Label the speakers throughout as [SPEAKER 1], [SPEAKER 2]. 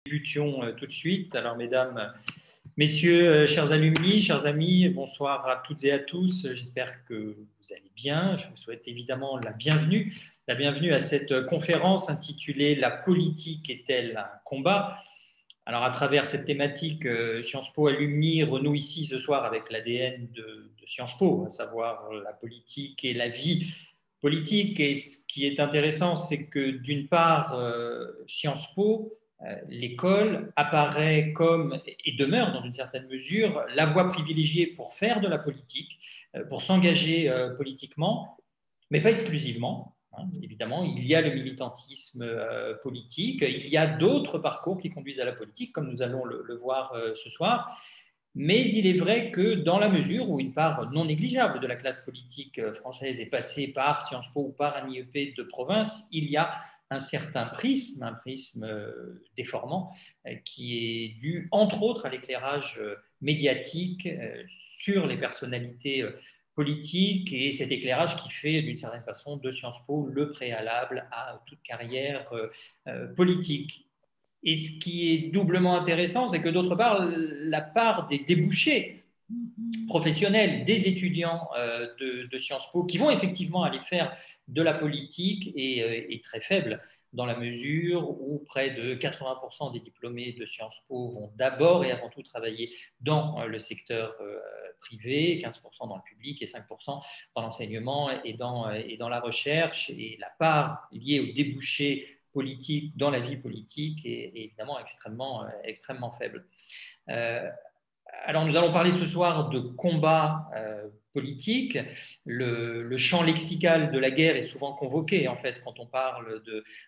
[SPEAKER 1] Débutions tout de suite. Alors, mesdames, messieurs, chers alumni, chers amis, bonsoir à toutes et à tous. J'espère que vous allez bien. Je vous souhaite évidemment la bienvenue à cette conférence intitulée « La politique est-elle un combat ?» Alors, à travers cette thématique, Sciences Po Alumni renoue ici ce soir avec l'ADN de Sciences Po, à savoir la politique et la vie politique. Et ce qui est intéressant, c'est que d'une part, Sciences Po, l'école apparaît comme, et demeure dans une certaine mesure, la voie privilégiée pour faire de la politique, pour s'engager politiquement, mais pas exclusivement. Évidemment, il y a le militantisme politique, il y a d'autres parcours qui conduisent à la politique, comme nous allons le voir ce soir. Mais il est vrai que dans la mesure où une part non négligeable de la classe politique française est passée par Sciences Po ou par un IEP de province, il y a un certain prisme, déformant, qui est dû entre autres à l'éclairage médiatique sur les personnalités politiques, et cet éclairage qui fait d'une certaine façon de Sciences Po le préalable à toute carrière politique. Et ce qui est doublement intéressant, c'est que d'autre part, la part des débouchés professionnels des étudiants de Sciences Po qui vont effectivement aller faire de la politique est très faible, dans la mesure où près de 80% des diplômés de Sciences Po vont d'abord et avant tout travailler dans le secteur privé, 15% dans le public et 5% dans l'enseignement et dans la recherche. Et la part liée aux débouchés politique dans la vie politique est évidemment extrêmement faible. Alors, nous allons parler ce soir de combat politique. Le champ lexical de la guerre est souvent convoqué, en fait, quand on parle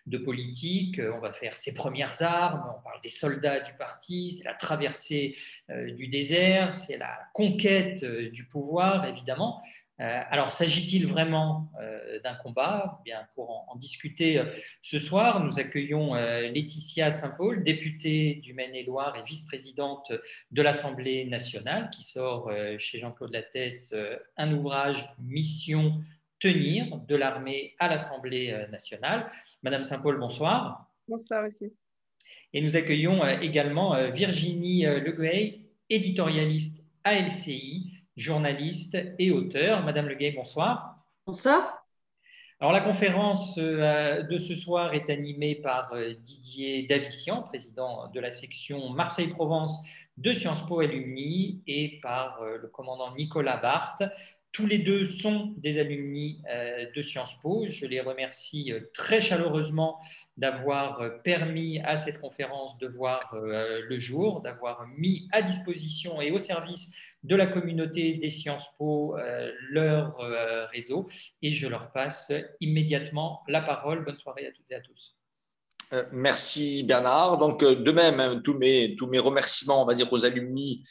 [SPEAKER 1] de politique. On va faire ses premières armes, on parle des soldats du parti, c'est la traversée du désert, c'est la conquête du pouvoir, évidemment. Alors, s'agit-il vraiment d'un combat? Bien, pour en discuter ce soir, nous accueillons Laetitia Saint-Paul, députée du Maine-et-Loire et vice-présidente de l'Assemblée nationale, qui sort chez Jean-Claude Lattès un ouvrage « Mission tenir de l'armée à l'Assemblée nationale ». Madame Saint-Paul, bonsoir.
[SPEAKER 2] Bonsoir aussi.
[SPEAKER 1] Et nous accueillons également Virginie Leguay, éditorialiste à LCI, journaliste et auteur. Madame Leguay, bonsoir.
[SPEAKER 3] Bonsoir.
[SPEAKER 1] Alors, la conférence de ce soir est animée par Didier Davissian, président de la section Marseille-Provence de Sciences Po Alumni, et par le commandant Nicolas Barthes. Tous les deux sont des alumni de Sciences Po. Je les remercie très chaleureusement d'avoir permis à cette conférence de voir le jour, d'avoir mis à disposition et au service de la communauté des Sciences Po leur réseau. Et je leur passe immédiatement la parole. Bonne soirée à toutes et à tous.
[SPEAKER 4] Merci Bernard. Donc de même, tous mes remerciements, on va dire, aux alumni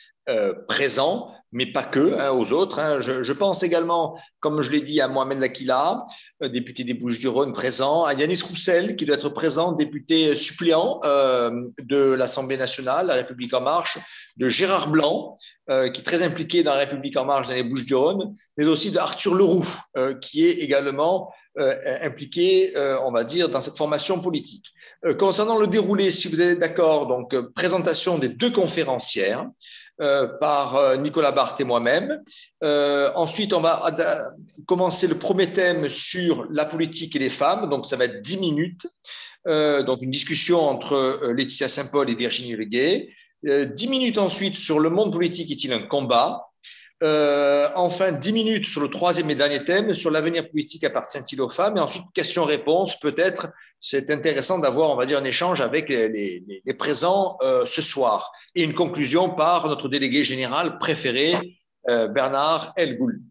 [SPEAKER 4] présents, mais pas que, aux autres. Je pense également, comme je l'ai dit, à Mohamed Lakila, député des Bouches-du-Rhône présent, à Yanis Roussel, qui doit être présent, député suppléant de l'Assemblée nationale, La République en marche, de Gérard Blanc, qui est très impliqué dans La République en marche dans les Bouches-du-Rhône, mais aussi de Arthur Leroux, qui est également impliqué, on va dire, dans cette formation politique. Concernant le déroulé, si vous êtes d'accord, donc présentation des deux conférencières par Nicolas Barthes et moi-même. Ensuite, on va commencer le premier thème sur la politique et les femmes, donc ça va être 10 minutes. Donc une discussion entre Laetitia Saint-Paul et Virginie Leguay. 10 minutes ensuite sur le monde politique est-il un combat? Enfin, 10 minutes sur le troisième et dernier thème, sur l'avenir politique appartient-il aux femmes? Et ensuite, questions-réponses. Peut-être, c'est intéressant d'avoir, on va dire, un échange avec les présents ce soir. Et une conclusion par notre délégué général préféré, Bernard Elgoul.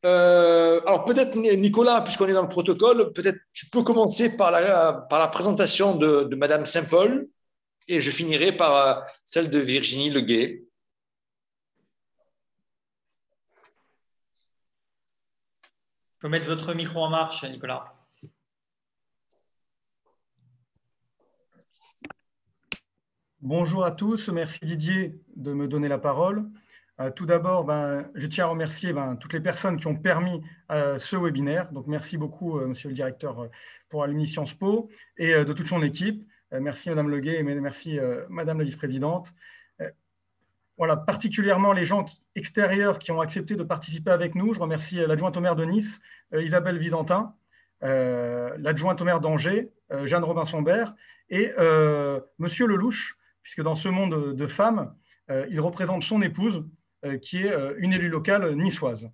[SPEAKER 4] Alors, peut-être, Nicolas, puisqu'on est dans le protocole, peut-être tu peux commencer par la présentation de Madame Saint-Paul, et je finirai par celle de Virginie Leguay.
[SPEAKER 1] Il faut mettre votre micro en marche, Nicolas.
[SPEAKER 5] Bonjour à tous, merci Didier de me donner la parole. Tout d'abord, je tiens à remercier toutes les personnes qui ont permis ce webinaire. Donc, merci beaucoup, monsieur le directeur, pour Alumni Sciences Po et de toute son équipe. Merci Madame Leguet et merci Madame la vice-présidente. Voilà, particulièrement les gens extérieurs qui ont accepté de participer avec nous. Je remercie l'adjointe au maire de Nice, Isabelle Visantin, l'adjointe au maire d'Angers, Jeanne Robinson-Bert, et Monsieur Lelouch, puisque dans ce monde de femmes, il représente son épouse, qui est une élue locale niçoise.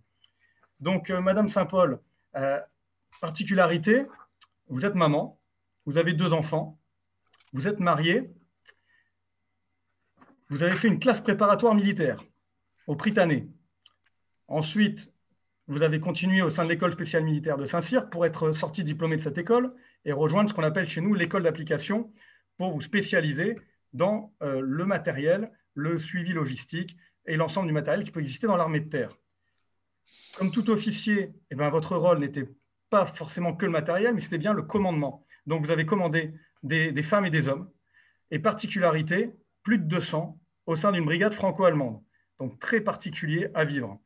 [SPEAKER 5] Donc, Madame Saint-Paul, particularité, vous êtes maman, vous avez 2 enfants, vous êtes mariée, vous avez fait une classe préparatoire militaire au Prytanée. Ensuite, vous avez continué au sein de l'école spéciale militaire de Saint-Cyr pour être sorti diplômé de cette école et rejoindre ce qu'on appelle chez nous l'école d'application pour vous spécialiser dans le matériel, le suivi logistique et l'ensemble du matériel qui peut exister dans l'armée de terre. Comme tout officier, eh bien, votre rôle n'était pas forcément que le matériel, mais c'était bien le commandement. Donc, vous avez commandé des femmes et des hommes. Et particularité, plus de 200 au sein d'une brigade franco-allemande. Donc, très particulier à vivre.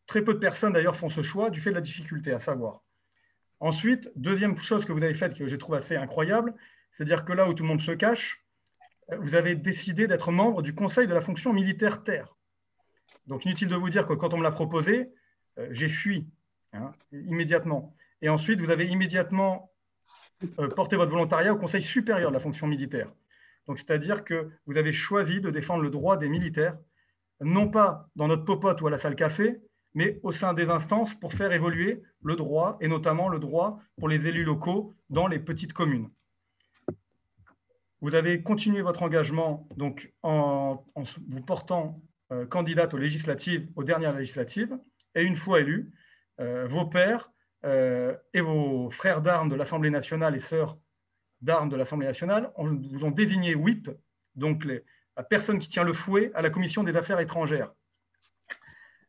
[SPEAKER 5] Très peu de personnes, d'ailleurs, font ce choix du fait de la difficulté à savoir. Ensuite, deuxième chose que vous avez faite que je trouve assez incroyable, c'est-à-dire que là où tout le monde se cache, vous avez décidé d'être membre du Conseil de la fonction militaire terre. Donc, inutile de vous dire que quand on me l'a proposé, j'ai fui immédiatement. Et ensuite, vous avez immédiatement porté votre volontariat au Conseil supérieur de la fonction militaire. Donc, c'est-à-dire que vous avez choisi de défendre le droit des militaires, non pas dans notre popote ou à la salle café, mais au sein des instances pour faire évoluer le droit, et notamment le droit pour les élus locaux dans les petites communes. Vous avez continué votre engagement donc, en vous portant candidate aux législatives, aux dernières législatives, et une fois élu, vos pères et vos frères d'armes de l'Assemblée nationale et sœurs d'armes de l'Assemblée nationale vous ont désigné whip, donc la personne qui tient le fouet à la Commission des affaires étrangères.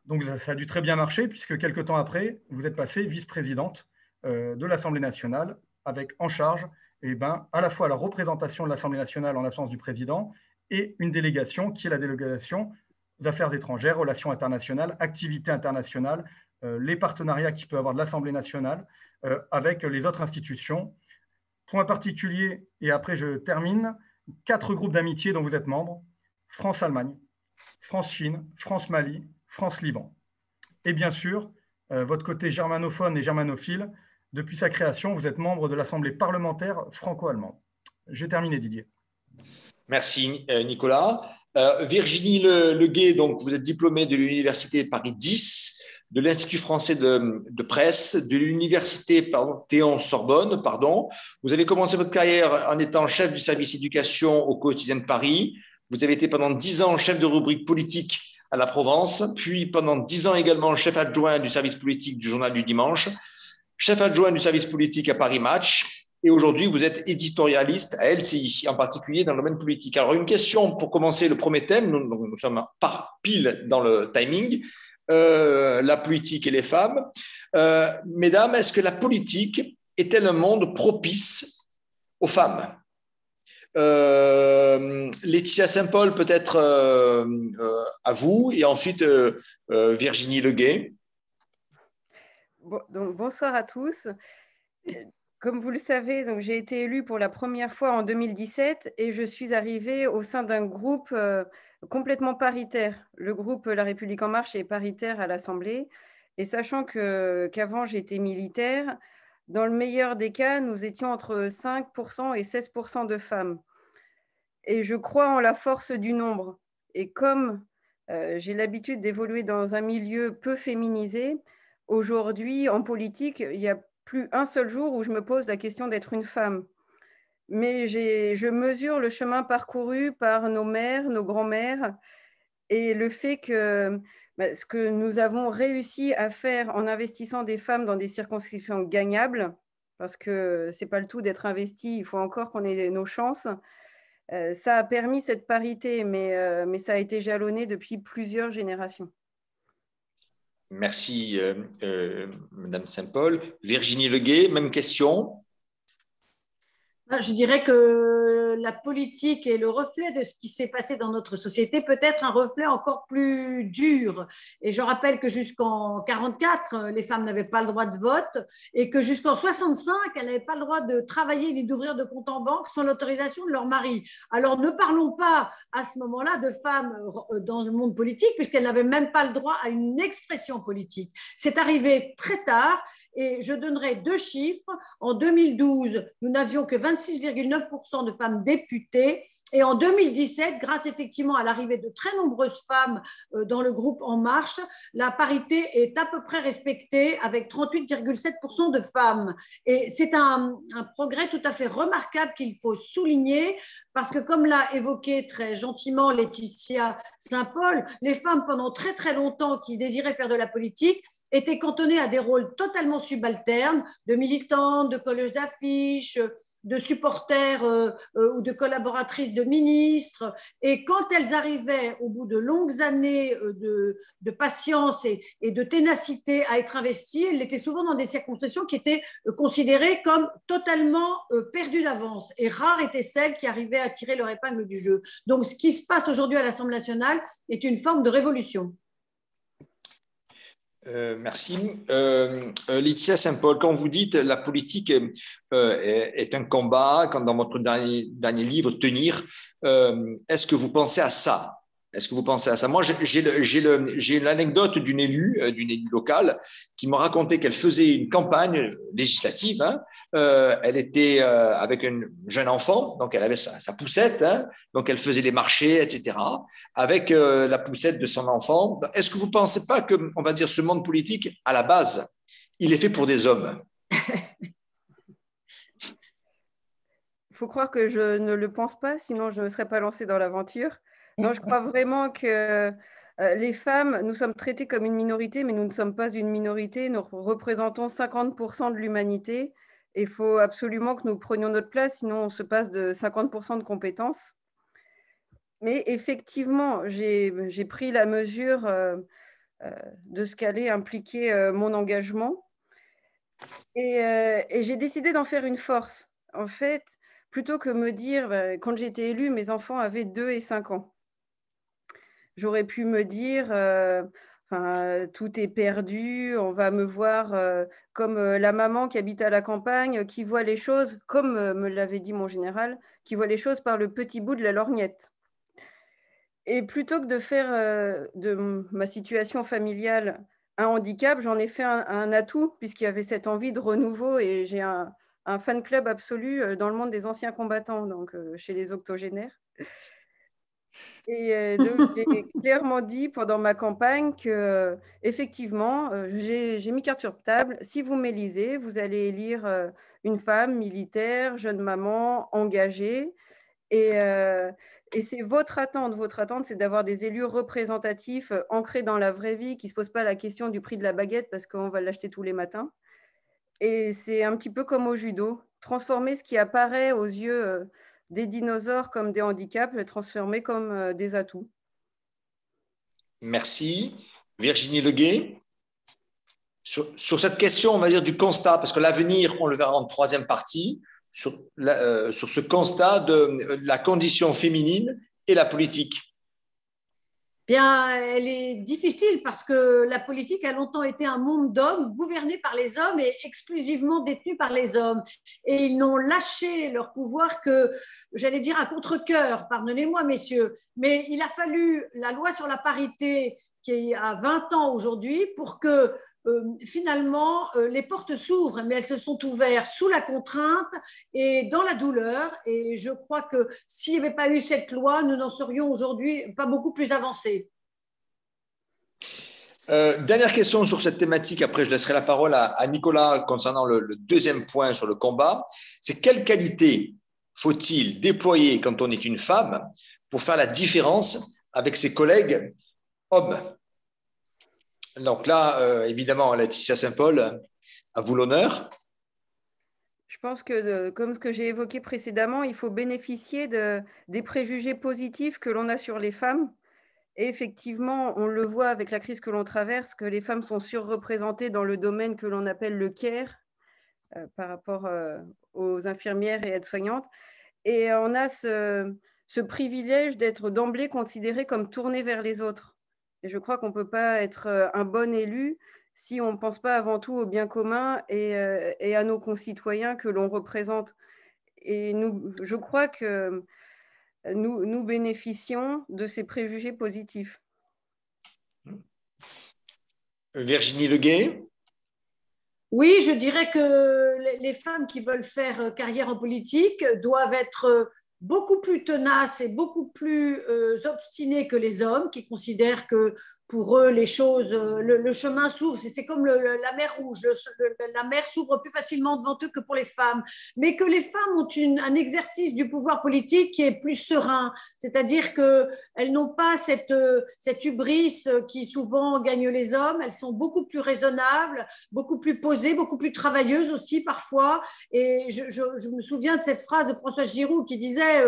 [SPEAKER 5] Donc ça a dû très bien marcher, puisque quelques temps après, vous êtes passée vice-présidente de l'Assemblée nationale, avec en charge à la fois la représentation de l'Assemblée nationale en l'absence du président et une délégation qui est la délégation des affaires étrangères, relations internationales, activités internationales, les partenariats qu'il peut avoir de l'Assemblée nationale avec les autres institutions. Point particulier, et après je termine, 4 groupes d'amitié dont vous êtes membre: France-Allemagne, France-Chine, France-Mali, France-Liban. Et bien sûr, votre côté germanophone et germanophile, depuis sa création, vous êtes membre de l'Assemblée parlementaire franco-allemande. J'ai terminé, Didier.
[SPEAKER 4] Merci, Nicolas. Virginie Leguet, donc vous êtes diplômée de l'Université Paris 10, de l'Institut français de presse, de l'Université Théon-Sorbonne. Vous avez commencé votre carrière en étant chef du service éducation au quotidien de Paris. Vous avez été pendant 10 ans chef de rubrique politique à la Provence, puis pendant 10 ans également chef adjoint du service politique du Journal du Dimanche, chef adjoint du service politique à Paris Match. Et aujourd'hui, vous êtes éditorialiste à LCI, en particulier dans le domaine politique. Alors, une question pour commencer le premier thème. Nous sommes pile dans le timing. La politique et les femmes. Mesdames, est-ce que la politique est-elle un monde propice aux femmes? Laetitia Saint-Paul, peut-être à vous, et ensuite Virginie Leguet.
[SPEAKER 2] Donc, bonsoir à tous. Comme vous le savez, j'ai été élue pour la première fois en 2017 et je suis arrivée au sein d'un groupe complètement paritaire. Le groupe La République En Marche est paritaire à l'Assemblée. Et sachant qu'avant j'étais militaire, dans le meilleur des cas, nous étions entre 5% et 16% de femmes. Et je crois en la force du nombre. Et comme j'ai l'habitude d'évoluer dans un milieu peu féminisé, aujourd'hui, en politique, il y a plus un seul jour où je me pose la question d'être une femme. Mais je mesure le chemin parcouru par nos mères, nos grands-mères, et le fait que ce que nous avons réussi à faire en investissant des femmes dans des circonscriptions gagnables, parce que ce n'est pas le tout d'être investi, il faut encore qu'on ait nos chances, ça a permis cette parité, mais ça a été jalonné depuis plusieurs générations.
[SPEAKER 4] Merci, Madame Saint-Paul. Virginie Leguet, même question.
[SPEAKER 3] Je dirais que la politique est le reflet de ce qui s'est passé dans notre société, peut-être un reflet encore plus dur. Et je rappelle que jusqu'en 44, les femmes n'avaient pas le droit de vote et que jusqu'en 65, elles n'avaient pas le droit de travailler ni d'ouvrir de compte en banque sans l'autorisation de leur mari. Alors ne parlons pas à ce moment-là de femmes dans le monde politique puisqu'elles n'avaient même pas le droit à une expression politique. C'est arrivé très tard. Et je donnerai 2 chiffres. En 2012, nous n'avions que 26,9% de femmes députées. Et en 2017, grâce effectivement à l'arrivée de très nombreuses femmes dans le groupe En Marche, la parité est à peu près respectée avec 38,7% de femmes. Et c'est un progrès tout à fait remarquable qu'il faut souligner parce que comme l'a évoqué très gentiment Laetitia Saint-Paul, les femmes pendant très très longtemps qui désiraient faire de la politique étaient cantonnées à des rôles totalement subalternes, de militantes, de colleuses d'affiches, de supporters ou de collaboratrices de ministres. Et quand elles arrivaient au bout de longues années de patience et de ténacité à être investies, elles étaient souvent dans des circonscriptions qui étaient considérées comme totalement perdues d'avance. Et rares étaient celles qui arrivaient à tirer leur épingle du jeu. Donc ce qui se passe aujourd'hui à l'Assemblée nationale est une forme de révolution.
[SPEAKER 4] Merci. Laetitia Saint-Paul, quand vous dites la politique est un combat, quand dans votre dernier livre, Tenir, est-ce que vous pensez à ça? Est-ce que vous pensez à ça? Moi, j'ai l'anecdote d'une élue locale qui m'a raconté qu'elle faisait une campagne législative. Hein. Elle était avec un jeune enfant, donc elle avait sa poussette, hein, donc elle faisait les marchés, etc., avec la poussette de son enfant. Est-ce que vous ne pensez pas que, on va dire, ce monde politique, à la base, il est fait pour des hommes?
[SPEAKER 2] Il faut croire que je ne le pense pas, sinon je ne me serais pas lancée dans l'aventure. Non, je crois vraiment que les femmes, nous sommes traitées comme une minorité, mais nous ne sommes pas une minorité. Nous représentons 50% de l'humanité. Et il faut absolument que nous prenions notre place, sinon on se passe de 50% de compétences. Mais effectivement, j'ai pris la mesure de ce qu'allait impliquer mon engagement. Et j'ai décidé d'en faire une force. En fait, plutôt que me dire, quand j'ai été élue, mes enfants avaient 2 et 5 ans. J'aurais pu me dire, tout est perdu, on va me voir comme la maman qui habite à la campagne, qui voit les choses, comme me l'avait dit mon général, qui voit les choses par le petit bout de la lorgnette. Et plutôt que de faire de ma situation familiale un handicap, j'en ai fait un atout, puisqu'il y avait cette envie de renouveau et j'ai un fan club absolu dans le monde des anciens combattants, donc chez les octogénaires. Et donc, j'ai clairement dit pendant ma campagne que, effectivement, j'ai mis carte sur table. Si vous m'élisez, vous allez élire une femme militaire, jeune maman, engagée. Et c'est votre attente. Votre attente, c'est d'avoir des élus représentatifs, ancrés dans la vraie vie, qui ne se posent pas la question du prix de la baguette parce qu'on va l'acheter tous les matins. Et c'est un petit peu comme au judo. Transformer ce qui apparaît aux yeux des dinosaures comme des handicaps, les transformer comme des atouts.
[SPEAKER 4] Merci. Virginie Leguet, sur cette question, on va dire du constat, parce que l'avenir, on le verra en troisième partie, sur ce constat de la condition féminine et la politique.
[SPEAKER 3] Bien, elle est difficile parce que la politique a longtemps été un monde d'hommes, gouverné par les hommes et exclusivement détenu par les hommes. Et ils n'ont lâché leur pouvoir que, j'allais dire, à contre-cœur, pardonnez-moi, messieurs, mais il a fallu la loi sur la parité qui a 20 ans aujourd'hui pour que finalement les portes s'ouvrent, mais elles se sont ouvertes sous la contrainte et dans la douleur. Et je crois que s'il n'y avait pas eu cette loi, nous n'en serions aujourd'hui pas beaucoup plus avancés.
[SPEAKER 4] Dernière question sur cette thématique, après je laisserai la parole à Nicolas concernant le deuxième point sur le combat. C'est quelle qualité faut-il déployer quand on est une femme pour faire la différence avec ses collègues hommes? Donc là, évidemment, Laetitia Saint-Paul, à vous l'honneur.
[SPEAKER 2] Je pense que, comme ce que j'ai évoqué précédemment, il faut bénéficier des préjugés positifs que l'on a sur les femmes. Et effectivement, on le voit avec la crise que l'on traverse, que les femmes sont surreprésentées dans le domaine que l'on appelle le care, par rapport aux infirmières et aides-soignantes. Et on a ce privilège d'être d'emblée considéré comme tourné vers les autres. Et je crois qu'on ne peut pas être un bon élu si on ne pense pas avant tout au bien commun et à nos concitoyens que l'on représente. Et je crois que nous bénéficions de ces préjugés positifs.
[SPEAKER 4] Virginie Leguet.
[SPEAKER 3] Oui, je dirais que les femmes qui veulent faire carrière en politique doivent être beaucoup plus tenaces et beaucoup plus obstinées que les hommes qui considèrent que pour eux, les choses, le chemin s'ouvre. C'est comme la mer Rouge. La mer s'ouvre plus facilement devant eux que pour les femmes. Mais que les femmes ont un exercice du pouvoir politique qui est plus serein. C'est-à-dire qu'elles n'ont pas cette hubris qui souvent gagne les hommes. Elles sont beaucoup plus raisonnables, beaucoup plus posées, beaucoup plus travailleuses aussi parfois. Et je me souviens de cette phrase de François Giroud qui disait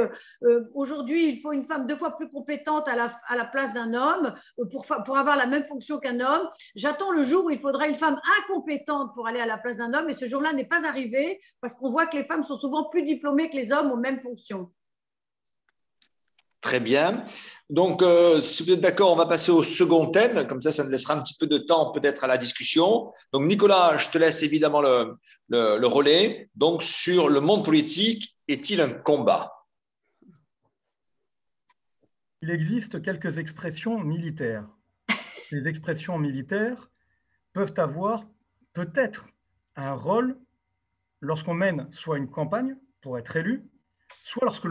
[SPEAKER 3] aujourd'hui, il faut une femme 2 fois plus compétente à la place d'un homme pour avoir la même fonction qu'un homme. J'attends le jour où il faudra une femme incompétente pour aller à la place d'un homme, et ce jour-là n'est pas arrivé parce qu'on voit que les femmes sont souvent plus diplômées que les hommes aux mêmes fonctions.
[SPEAKER 4] Très bien. Donc, si vous êtes d'accord, on va passer au second thème. Comme ça nous laissera un petit peu de temps peut-être à la discussion. Donc, Nicolas, je te laisse évidemment le relais. Donc, sur le monde politique, est-il un combat?
[SPEAKER 5] Il existe quelques expressions militaires. Ces expressions militaires peuvent avoir peut-être un rôle lorsqu'on mène soit une campagne pour être élu, soit lorsque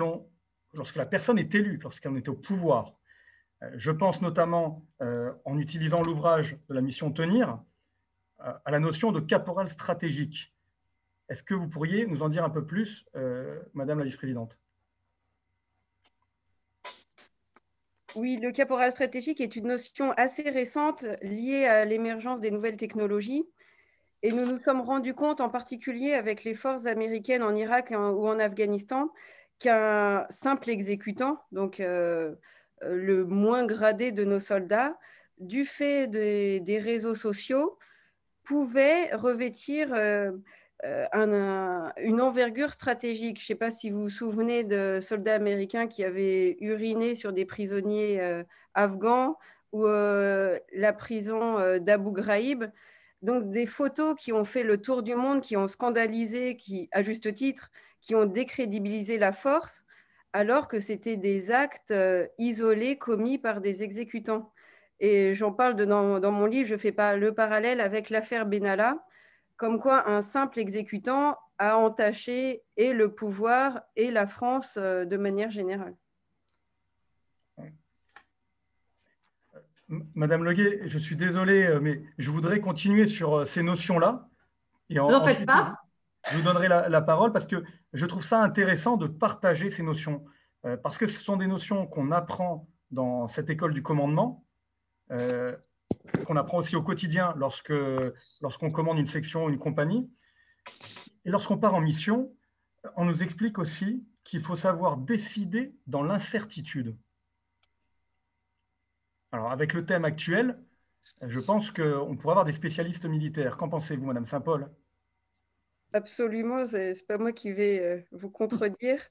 [SPEAKER 5] la personne est élue, lorsqu'on est au pouvoir. Je pense notamment, en utilisant l'ouvrage de la mission Tenir, à la notion de caporal stratégique. Est-ce que vous pourriez nous en dire un peu plus, Madame la vice-présidente ?
[SPEAKER 2] Oui, le caporal stratégique est une notion assez récente liée à l'émergence des nouvelles technologies. Et nous nous sommes rendus compte, en particulier avec les forces américaines en Irak ou en Afghanistan, qu'un simple exécutant, donc le moins gradé de nos soldats, du fait des réseaux sociaux, pouvait revêtir une envergure stratégique. Je ne sais pas si vous vous souvenez de soldats américains qui avaient uriné sur des prisonniers afghans ou la prison d'Abu Ghraib. Donc des photos qui ont fait le tour du monde, qui ont scandalisé, à juste titre, qui ont décrédibilisé la force, alors que c'était des actes isolés commis par des exécutants. Et j'en parle dans mon livre, je fais pas le parallèle avec l'affaire Benalla, comme quoi un simple exécutant a entaché et le pouvoir et la France de manière générale.
[SPEAKER 5] Madame Leguet, je suis désolé, mais je voudrais continuer sur ces notions-là.
[SPEAKER 3] Vous n'en faites pas.
[SPEAKER 5] Je vous donnerai la parole parce que je trouve ça intéressant de partager ces notions. Parce que ce sont des notions qu'on apprend dans cette école du commandement, qu'on apprend aussi au quotidien lorsqu'on commande une section ou une compagnie. Et lorsqu'on part en mission, on nous explique aussi qu'il faut savoir décider dans l'incertitude. Alors, avec le thème actuel, je pense qu'on pourrait avoir des spécialistes militaires. Qu'en pensez-vous, Madame Saint-Paul ?
[SPEAKER 2] Absolument, ce n'est pas moi qui vais vous contredire.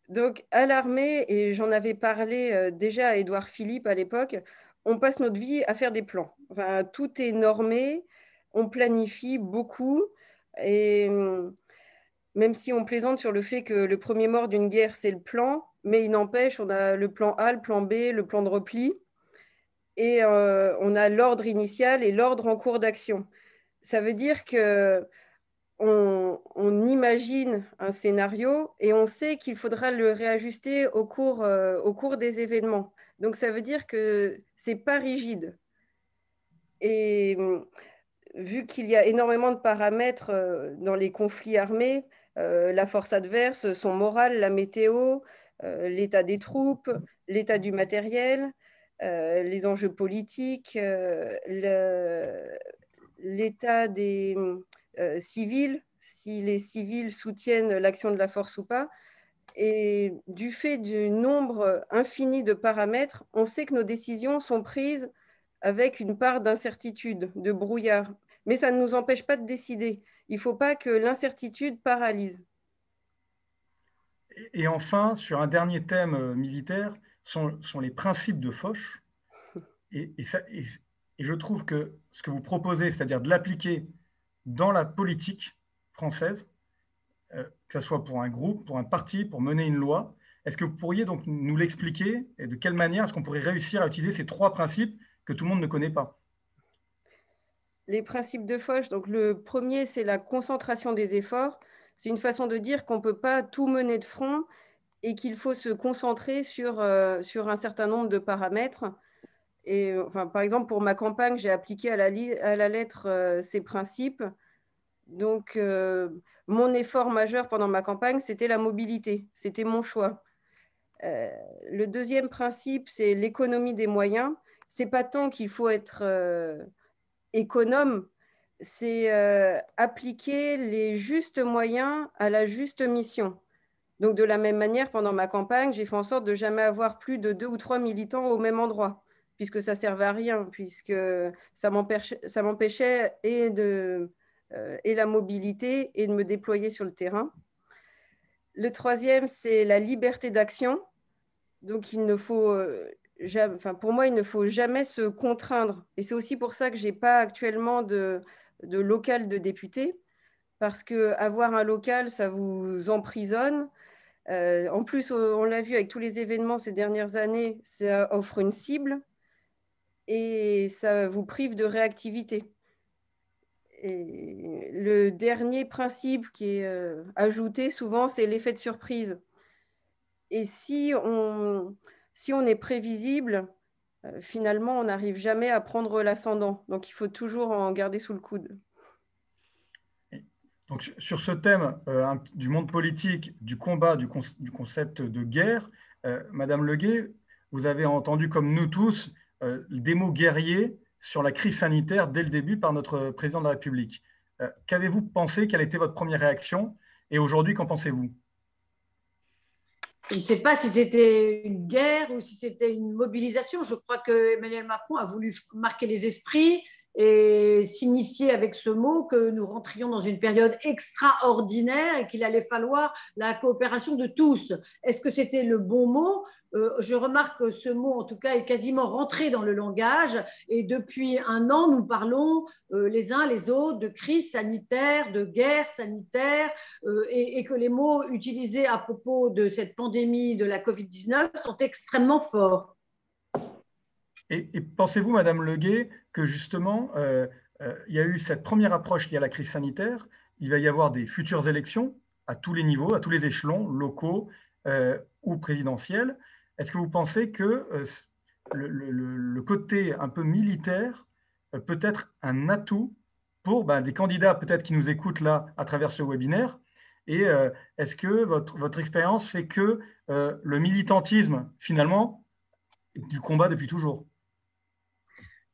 [SPEAKER 2] Donc, à l'armée, et j'en avais parlé déjà à Édouard Philippe à l'époque, on passe notre vie à faire des plans. Enfin, tout est normé, on planifie beaucoup, et même si on plaisante sur le fait que le premier mort d'une guerre, c'est le plan, mais il n'empêche, on a le plan A, le plan B, le plan de repli, et on a l'ordre initial et l'ordre en cours d'action. Ça veut dire qu'on imagine un scénario et on sait qu'il faudra le réajuster au cours des événements. Donc, ça veut dire que ce n'est pas rigide. Et vu qu'il y a énormément de paramètres dans les conflits armés, la force adverse, son moral, la météo, l'état des troupes, l'état du matériel, les enjeux politiques, l'état des civils, si les civils soutiennent l'action de la force ou pas. Et du fait du nombre infini de paramètres, on sait que nos décisions sont prises avec une part d'incertitude, de brouillard. Mais ça ne nous empêche pas de décider. il ne faut pas que l'incertitude paralyse.
[SPEAKER 5] Et enfin, sur un dernier thème militaire, sont les principes de Foch. Et je trouve que ce que vous proposez, c'est-à-dire de l'appliquer dans la politique française, que ce soit pour un groupe, pour un parti, pour mener une loi, est-ce que vous pourriez donc nous l'expliquer et de quelle manière est-ce qu'on pourrait réussir à utiliser ces 3 principes que tout le monde ne connaît pas?
[SPEAKER 2] Les principes de Foch, donc le premier, c'est la concentration des efforts. C'est une façon de dire qu'on ne peut pas tout mener de front et qu'il faut se concentrer sur un certain nombre de paramètres. Et, enfin, par exemple, pour ma campagne, j'ai appliqué à la lettre ces principes. Donc, mon effort majeur pendant ma campagne, c'était la mobilité. C'était mon choix. Le deuxième principe, c'est l'économie des moyens. Ce n'est pas tant qu'il faut être économe, c'est appliquer les justes moyens à la juste mission. Donc, de la même manière, pendant ma campagne, j'ai fait en sorte de jamais avoir plus de 2 ou 3 militants au même endroit, puisque ça ne servait à rien, puisque ça m'empêchait et la mobilité et de me déployer sur le terrain. Le troisième, c'est la liberté d'action. Donc, il ne faut pour moi, il ne faut jamais se contraindre. Et c'est aussi pour ça que je n'ai pas actuellement de local de député, parce qu'avoir un local, ça vous emprisonne. En plus, on l'a vu avec tous les événements ces dernières années, ça offre une cible et ça vous prive de réactivité. Et le dernier principe qui est ajouté souvent, c'est l'effet de surprise. Et si on est prévisible, finalement, on n'arrive jamais à prendre l'ascendant. Donc, il faut toujours en garder sous le coude.
[SPEAKER 5] Donc, sur ce thème du monde politique, du combat, du concept de guerre, Madame Leguet, vous avez entendu, comme nous tous, des mots guerriers sur la crise sanitaire dès le début par notre président de la République. Qu'avez-vous pensé? Quelle était votre première réaction? Et aujourd'hui, qu'en pensez-vous?
[SPEAKER 3] Je ne sais pas si c'était une guerre ou si c'était une mobilisation. Je crois que Emmanuel Macron a voulu marquer les esprits et signifier avec ce mot que nous rentrions dans une période extraordinaire et qu'il allait falloir la coopération de tous. Est-ce que c'était le bon mot? Je remarque que ce mot, en tout cas, est quasiment rentré dans le langage et depuis 1 an, nous parlons les uns les autres de crise sanitaire, de guerre sanitaire et que les mots utilisés à propos de cette pandémie de la Covid-19 sont extrêmement forts.
[SPEAKER 5] Et pensez-vous, Madame Leguet, que justement, il y a eu cette première approche liée à la crise sanitaire, il va y avoir des futures élections à tous les niveaux, à tous les échelons, locaux ou présidentiels. Est-ce que vous pensez que le côté un peu militaire peut être un atout pour des candidats peut-être qui nous écoutent là à travers ce webinaire? Et est-ce que votre expérience fait que le militantisme, finalement, est du combat depuis toujours?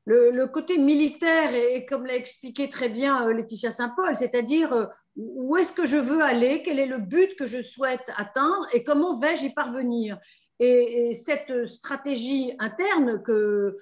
[SPEAKER 3] Le côté militaire est, comme l'a expliqué très bien Laetitia Saint-Paul, c'est-à-dire où est-ce que je veux aller, quel est le but que je souhaite atteindre et comment vais-je y parvenir. Et cette stratégie interne que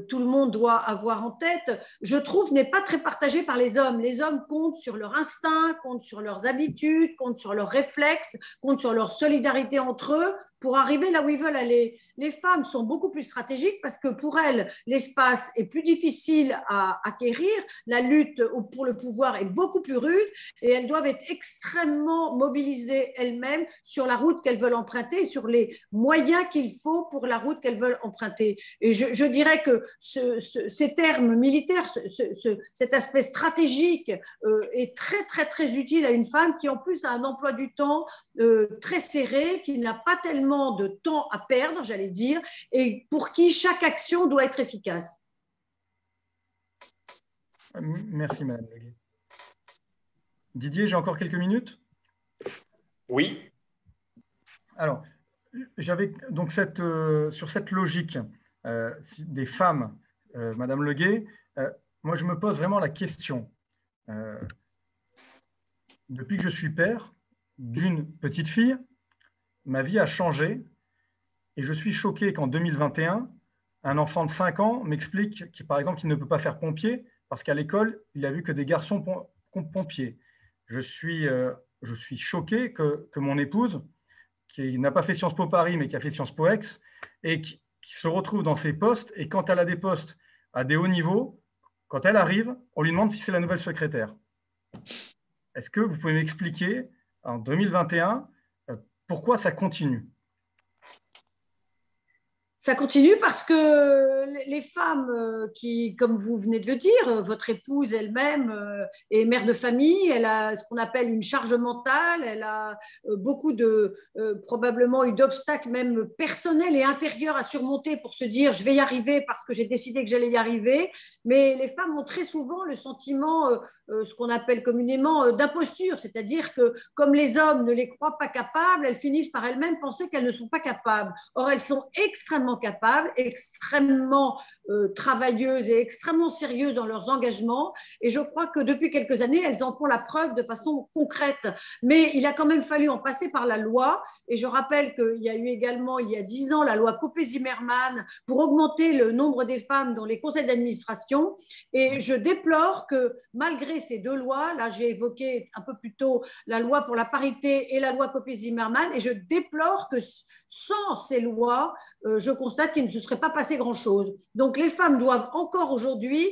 [SPEAKER 3] tout le monde doit avoir en tête, je trouve, n'est pas très partagée par les hommes. Les hommes comptent sur leur instinct, comptent sur leurs habitudes, comptent sur leurs réflexes, comptent sur leur solidarité entre eux pour arriver là où ils veulent aller. Les femmes sont beaucoup plus stratégiques parce que pour elles, l'espace est plus difficile à acquérir, la lutte pour le pouvoir est beaucoup plus rude et elles doivent être extrêmement mobilisées elles-mêmes sur la route qu'elles veulent emprunter et sur les moyens qu'il faut pour la route qu'elles veulent emprunter. Et je dirais que ces termes militaires, cet aspect stratégique est très, très, très utile à une femme qui en plus a un emploi du temps très serré, qui n'a pas tellement de temps à perdre, j'allais dire, et pour qui chaque action doit être efficace.
[SPEAKER 5] Merci, Madame Leguet. Didier, j'ai encore quelques minutes?
[SPEAKER 4] Oui.
[SPEAKER 5] Alors, j'avais donc sur cette logique des femmes, Madame Leguet, moi je me pose vraiment la question. Depuis que je suis père d'une petite fille, ma vie a changé et je suis choqué qu'en 2021, un enfant de 5 ans m'explique par exemple qu'il ne peut pas faire pompier parce qu'à l'école, il a vu que des garçons pompiers. je suis choqué que mon épouse, qui n'a pas fait Sciences Po Paris, mais qui a fait Sciences Po Aix, et qui se retrouve dans ces postes, et quand elle a des postes à des hauts niveaux, quand elle arrive, on lui demande si c'est la nouvelle secrétaire. Est-ce que vous pouvez m'expliquer, en 2021, pourquoi ça continue?
[SPEAKER 3] Ça continue parce que les femmes qui, comme vous venez de le dire, votre épouse elle-même est mère de famille, elle a ce qu'on appelle une charge mentale, elle a beaucoup de, probablement eu d'obstacles même personnels et intérieurs à surmonter pour se dire je vais y arriver parce que j'ai décidé que j'allais y arriver. Mais les femmes ont très souvent le sentiment, ce qu'on appelle communément d'imposture, c'est-à-dire que comme les hommes ne les croient pas capables, elles finissent par elles-mêmes penser qu'elles ne sont pas capables. Or, elles sont extrêmement capables, extrêmement travailleuses et extrêmement sérieuses dans leurs engagements. Et je crois que depuis quelques années, elles en font la preuve de façon concrète. Mais il a quand même fallu en passer par la loi. Et je rappelle qu'il y a eu également, il y a 10 ans, la loi Copé-Zimmermann pour augmenter le nombre des femmes dans les conseils d'administration. Et je déplore que malgré ces deux lois, là j'ai évoqué un peu plus tôt la loi pour la parité et la loi Copé-Zimmermann, et je déplore que sans ces lois, je constate qu'il ne se serait pas passé grand-chose. Donc les femmes doivent encore aujourd'hui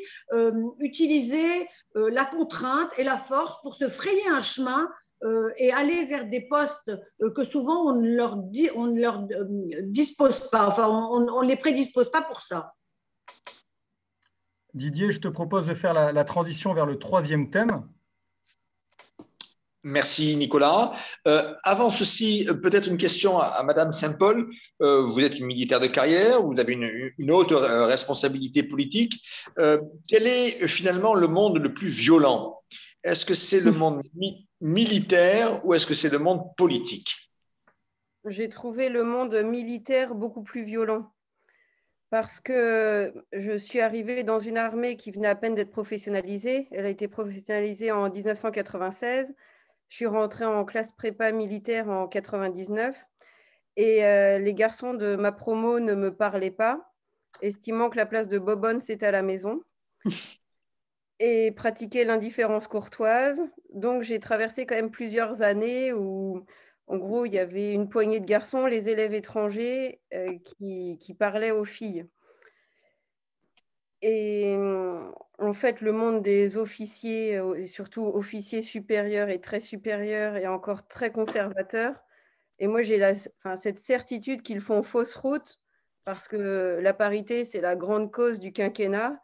[SPEAKER 3] utiliser la contrainte et la force pour se frayer un chemin et aller vers des postes que souvent on ne leur dispose pas, enfin on ne les prédispose pas pour ça.
[SPEAKER 5] Didier, je te propose de faire la transition vers le troisième thème.
[SPEAKER 4] Merci Nicolas. Avant ceci, peut-être une question à Madame Saint-Paul. Vous êtes une militaire de carrière, vous avez une haute responsabilité politique. Quel est finalement le monde le plus violent? Est-ce que c'est le monde militaire ou est-ce que c'est le monde politique?
[SPEAKER 2] J'ai trouvé le monde militaire beaucoup plus violent parce que je suis arrivée dans une armée qui venait à peine d'être professionnalisée. Elle a été professionnalisée en 1996. Je suis rentrée en classe prépa militaire en 99 et les garçons de ma promo ne me parlaient pas, estimant que la place de bobonne, c'était à la maison, et pratiquaient l'indifférence courtoise. Donc, j'ai traversé quand même plusieurs années où, en gros, il y avait une poignée de garçons, les élèves étrangers, qui parlaient aux filles. Et en fait, le monde des officiers, et surtout officiers supérieurs et très supérieurs, est encore très conservateur. Et moi, j'ai cette certitude qu'ils font fausse route parce que la parité, c'est la grande cause du quinquennat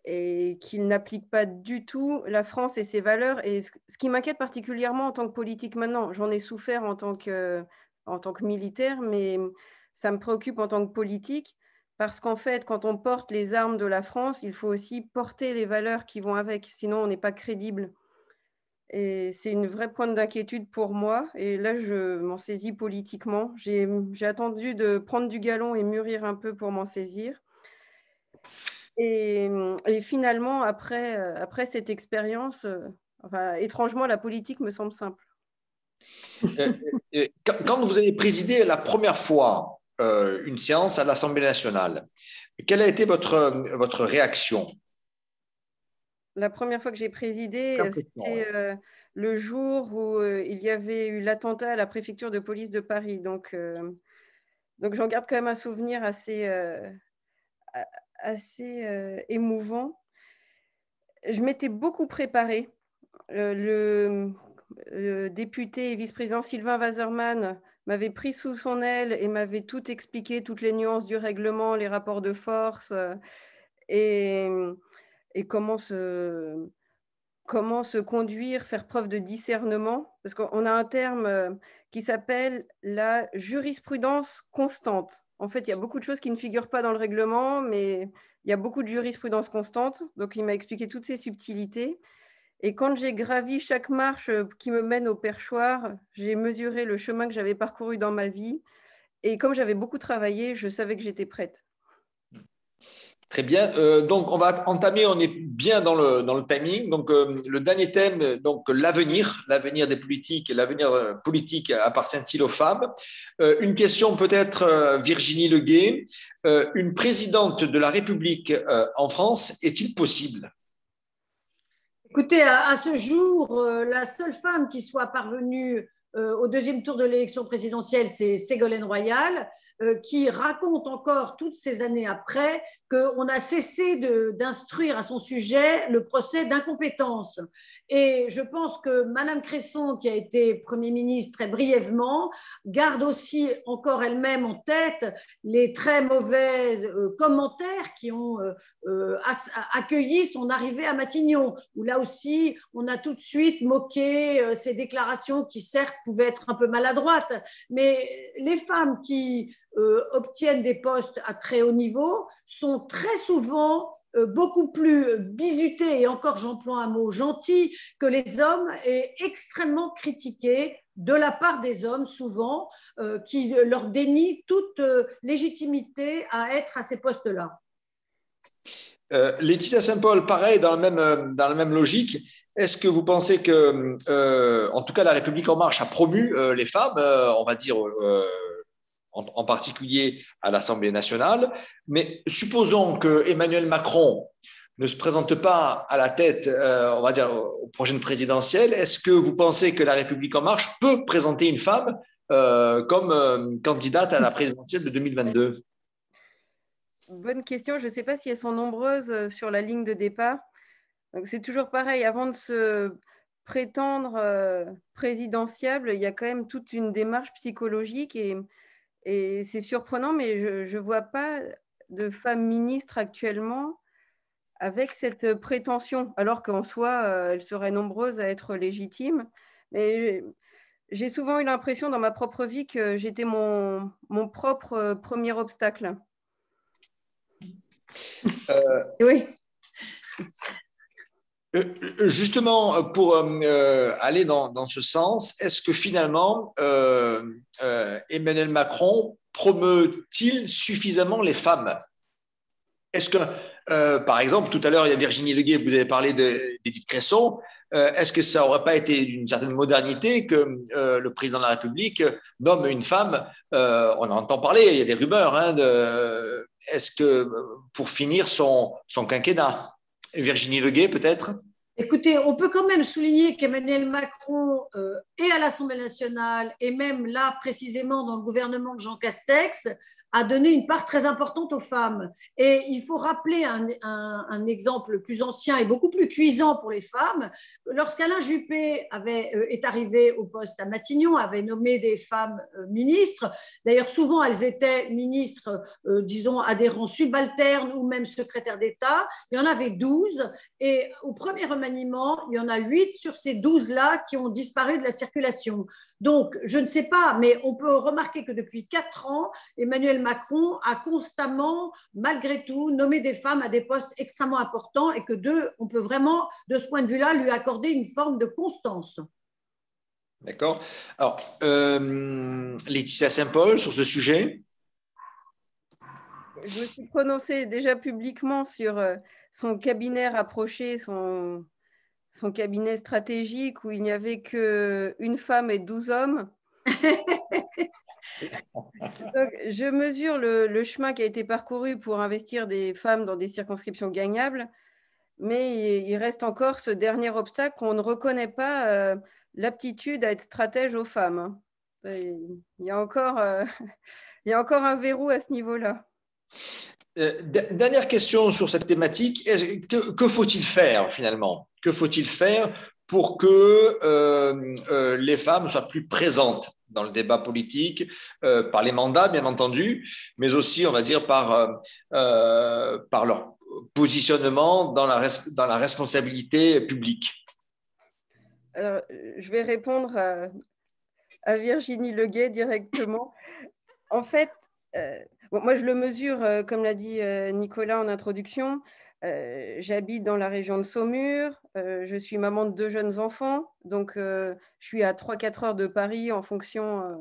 [SPEAKER 2] et qu'ils n'appliquent pas du tout la France et ses valeurs. Et ce qui m'inquiète particulièrement en tant que politique maintenant, j'en ai souffert en tant que militaire, mais ça me préoccupe en tant que politique. Parce qu'en fait, quand on porte les armes de la France, il faut aussi porter les valeurs qui vont avec, sinon on n'est pas crédible. Et c'est une vraie pointe d'inquiétude pour moi. Et là, je m'en saisis politiquement. J'ai attendu de prendre du galon et mûrir un peu pour m'en saisir. Et finalement, après cette expérience, étrangement, la politique me semble simple.
[SPEAKER 4] Quand vous avez présidé la première fois une séance à l'Assemblée nationale, quelle a été votre réaction?
[SPEAKER 2] La première fois que j'ai présidé, c'était le jour où il y avait eu l'attentat à la préfecture de police de Paris. Donc j'en garde quand même un souvenir assez émouvant. Je m'étais beaucoup préparée. Le député et vice-président Sylvain Waserman m'avait pris sous son aile et m'avait tout expliqué, toutes les nuances du règlement, les rapports de force et comment se conduire, faire preuve de discernement. Parce qu'on a un terme qui s'appelle la jurisprudence constante. En fait, il y a beaucoup de choses qui ne figurent pas dans le règlement, mais il y a beaucoup de jurisprudence constante. Donc, il m'a expliqué toutes ces subtilités. Et quand j'ai gravi chaque marche qui me mène au perchoir, j'ai mesuré le chemin que j'avais parcouru dans ma vie. Et comme j'avais beaucoup travaillé, je savais que j'étais prête.
[SPEAKER 4] Très bien. Donc, on va entamer, on est bien dans le timing. Donc, le dernier thème, donc l'avenir des politiques, l'avenir politique appartient-il aux femmes? Une question peut-être, Virginie Leguet. Une présidente de la République en France, est-il possible?
[SPEAKER 3] Écoutez, à ce jour, la seule femme qui soit parvenue au deuxième tour de l'élection présidentielle, c'est Ségolène Royal, qui raconte encore toutes ces années après qu'on a cessé d'instruire à son sujet le procès d'incompétence. Et je pense que Madame Cresson, qui a été Premier ministre très brièvement, garde aussi encore elle-même en tête les très mauvais commentaires qui ont accueilli son arrivée à Matignon, où là aussi, on a tout de suite moqué ses déclarations qui, certes, pouvaient être un peu maladroites, mais les femmes qui obtiennent des postes à très haut niveau sont très souvent beaucoup plus bisutées, et encore j'emploie un mot gentil, que les hommes, et extrêmement critiquées de la part des hommes souvent, qui leur dénient toute légitimité à être à ces postes-là.
[SPEAKER 4] Laetitia Saint-Paul, pareil, dans la même logique, est-ce que vous pensez que, en tout cas, la République En Marche a promu les femmes, on va dire, en particulier à l'Assemblée nationale, mais supposons que Emmanuel Macron ne se présente pas à la tête, on va dire, aux prochaines présidentielles, est-ce que vous pensez que la République En Marche peut présenter une femme comme candidate à la présidentielle de 2022?
[SPEAKER 2] Bonne question. Je ne sais pas si elles sont nombreuses sur la ligne de départ. Donc, c'est toujours pareil. Avant de se prétendre présidentiable, il y a quand même toute une démarche psychologique et c'est surprenant, mais je ne vois pas de femmes ministres actuellement avec cette prétention, alors qu'en soi, elles seraient nombreuses à être légitimes. Mais j'ai souvent eu l'impression dans ma propre vie que j'étais mon propre premier obstacle.
[SPEAKER 3] Oui.
[SPEAKER 4] Justement, pour aller dans ce sens, est-ce que finalement, Emmanuel Macron promeut-il suffisamment les femmes? Est-ce que, par exemple, tout à l'heure, il y a Virginie Leguet, vous avez parlé d'Édith Cresson, est-ce que ça n'aurait pas été d'une certaine modernité que le président de la République nomme une femme? On entend parler, il y a des rumeurs, hein, est-ce que pour finir son quinquennat? Virginie Leguet, peut-être?
[SPEAKER 3] Écoutez, on peut quand même souligner qu'Emmanuel Macron est à l'Assemblée nationale et même là, précisément dans le gouvernement de Jean Castex, a donné une part très importante aux femmes. Et il faut rappeler un exemple plus ancien et beaucoup plus cuisant pour les femmes. Lorsqu'Alain Juppé est arrivé au poste à Matignon, avait nommé des femmes ministres, d'ailleurs souvent elles étaient ministres, disons, à des rangs subalternes ou même secrétaires d'État, il y en avait 12, et au premier remaniement, il y en a 8 sur ces 12-là qui ont disparu de la circulation. Donc, je ne sais pas, mais on peut remarquer que depuis 4 ans, Emmanuel Macron a constamment, malgré tout, nommé des femmes à des postes extrêmement importants et que on peut vraiment, de ce point de vue-là, lui accorder une forme de constance.
[SPEAKER 4] D'accord. Alors, Laetitia Saint-Paul, sur ce sujet?
[SPEAKER 2] Je me suis prononcée déjà publiquement sur son cabinet rapproché, son cabinet stratégique où il n'y avait qu'une femme et 12 hommes. Donc, je mesure le chemin qui a été parcouru pour investir des femmes dans des circonscriptions gagnables, mais il reste encore ce dernier obstacle qu'on ne reconnaît pas l'aptitude à être stratège aux femmes. Il y a encore un verrou à ce niveau-là.
[SPEAKER 4] Dernière question sur cette thématique. Que faut-il faire finalement? Que faut-il faire pour que les femmes soient plus présentes dans le débat politique, par les mandats bien entendu, mais aussi on va dire par leur positionnement dans la responsabilité publique?
[SPEAKER 2] Alors, je vais répondre à Virginie Leguet directement. En fait, bon, moi, je le mesure, comme l'a dit Nicolas en introduction. J'habite dans la région de Saumur. Je suis maman de 2 jeunes enfants. Donc, je suis à 3-4 heures de Paris en fonction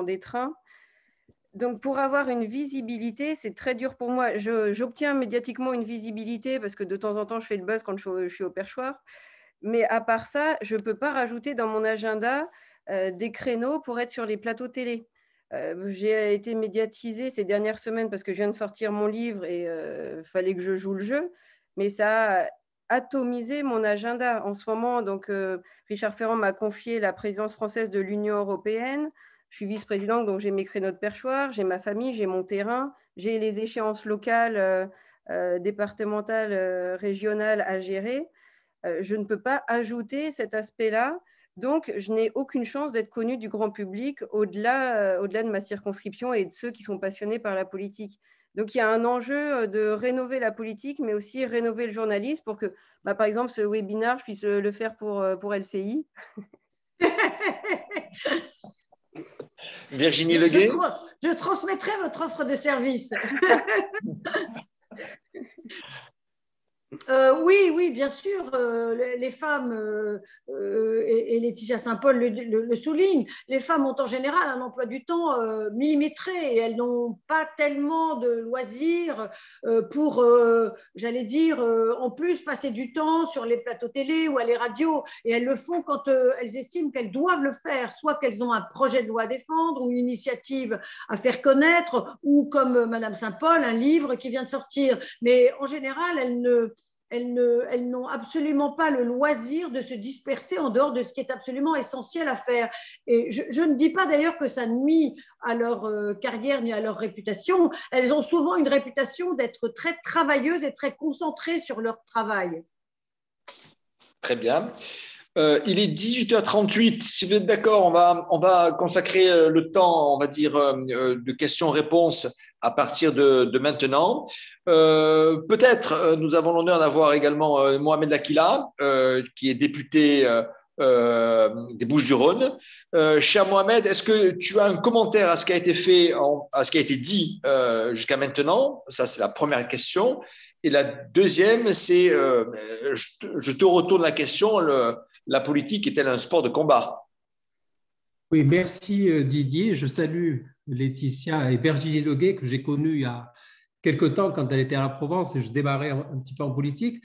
[SPEAKER 2] des trains. Donc, pour avoir une visibilité, c'est très dur pour moi. J'obtiens médiatiquement une visibilité parce que de temps en temps, je fais le buzz quand je suis au perchoir. Mais à part ça, je ne peux pas rajouter dans mon agenda des créneaux pour être sur les plateaux télé. J'ai été médiatisée ces dernières semaines parce que je viens de sortir mon livre et fallait que je joue le jeu. Mais ça a atomiser mon agenda. En ce moment, donc, Richard Ferrand m'a confié la présidence française de l'Union européenne. Je suis vice-présidente, donc j'ai mes créneaux de perchoir, j'ai ma famille, j'ai mon terrain, j'ai les échéances locales, départementales, régionales à gérer. Je ne peux pas ajouter cet aspect-là. Donc, je n'ai aucune chance d'être connue du grand public au-delà de ma circonscription et de ceux qui sont passionnés par la politique. Donc, il y a un enjeu de rénover la politique, mais aussi rénover le journalisme pour que, par exemple, ce webinaire, je puisse le faire pour LCI.
[SPEAKER 4] Virginie Leguet.
[SPEAKER 3] Je transmettrai votre offre de service. Oui, bien sûr, les femmes, et Laetitia Saint-Paul le souligne, les femmes ont en général un emploi du temps millimétré et elles n'ont pas tellement de loisirs pour, j'allais dire, en plus passer du temps sur les plateaux télé ou à les radios, et elles le font quand elles estiment qu'elles doivent le faire, soit qu'elles ont un projet de loi à défendre ou une initiative à faire connaître, ou comme Madame Saint-Paul, un livre qui vient de sortir. Mais en général, elles n'ont absolument pas le loisir de se disperser en dehors de ce qui est absolument essentiel à faire. Et je ne dis pas d'ailleurs que ça nuit à leur carrière ni à leur réputation. Elles ont souvent une réputation d'être très travailleuses et très concentrées sur leur travail.
[SPEAKER 4] Très bien. Il est 18h38. Si vous êtes d'accord, on va consacrer le temps, on va dire, de questions-réponses à partir de maintenant. Peut-être, nous avons l'honneur d'avoir également Mohamed Lakila, qui est député des Bouches-du-Rhône. Cher Mohamed, est-ce que tu as un commentaire à ce qui a été fait, à ce qui a été dit jusqu'à maintenant? Ça, c'est la première question. Et la deuxième, c'est, je te retourne la question, la politique est-elle un sport de combat?
[SPEAKER 6] Oui, merci Didier. Je salue Laetitia et Virginie Leguet que j'ai connues il y a quelque temps quand elle était à la Provence et je démarrais un petit peu en politique.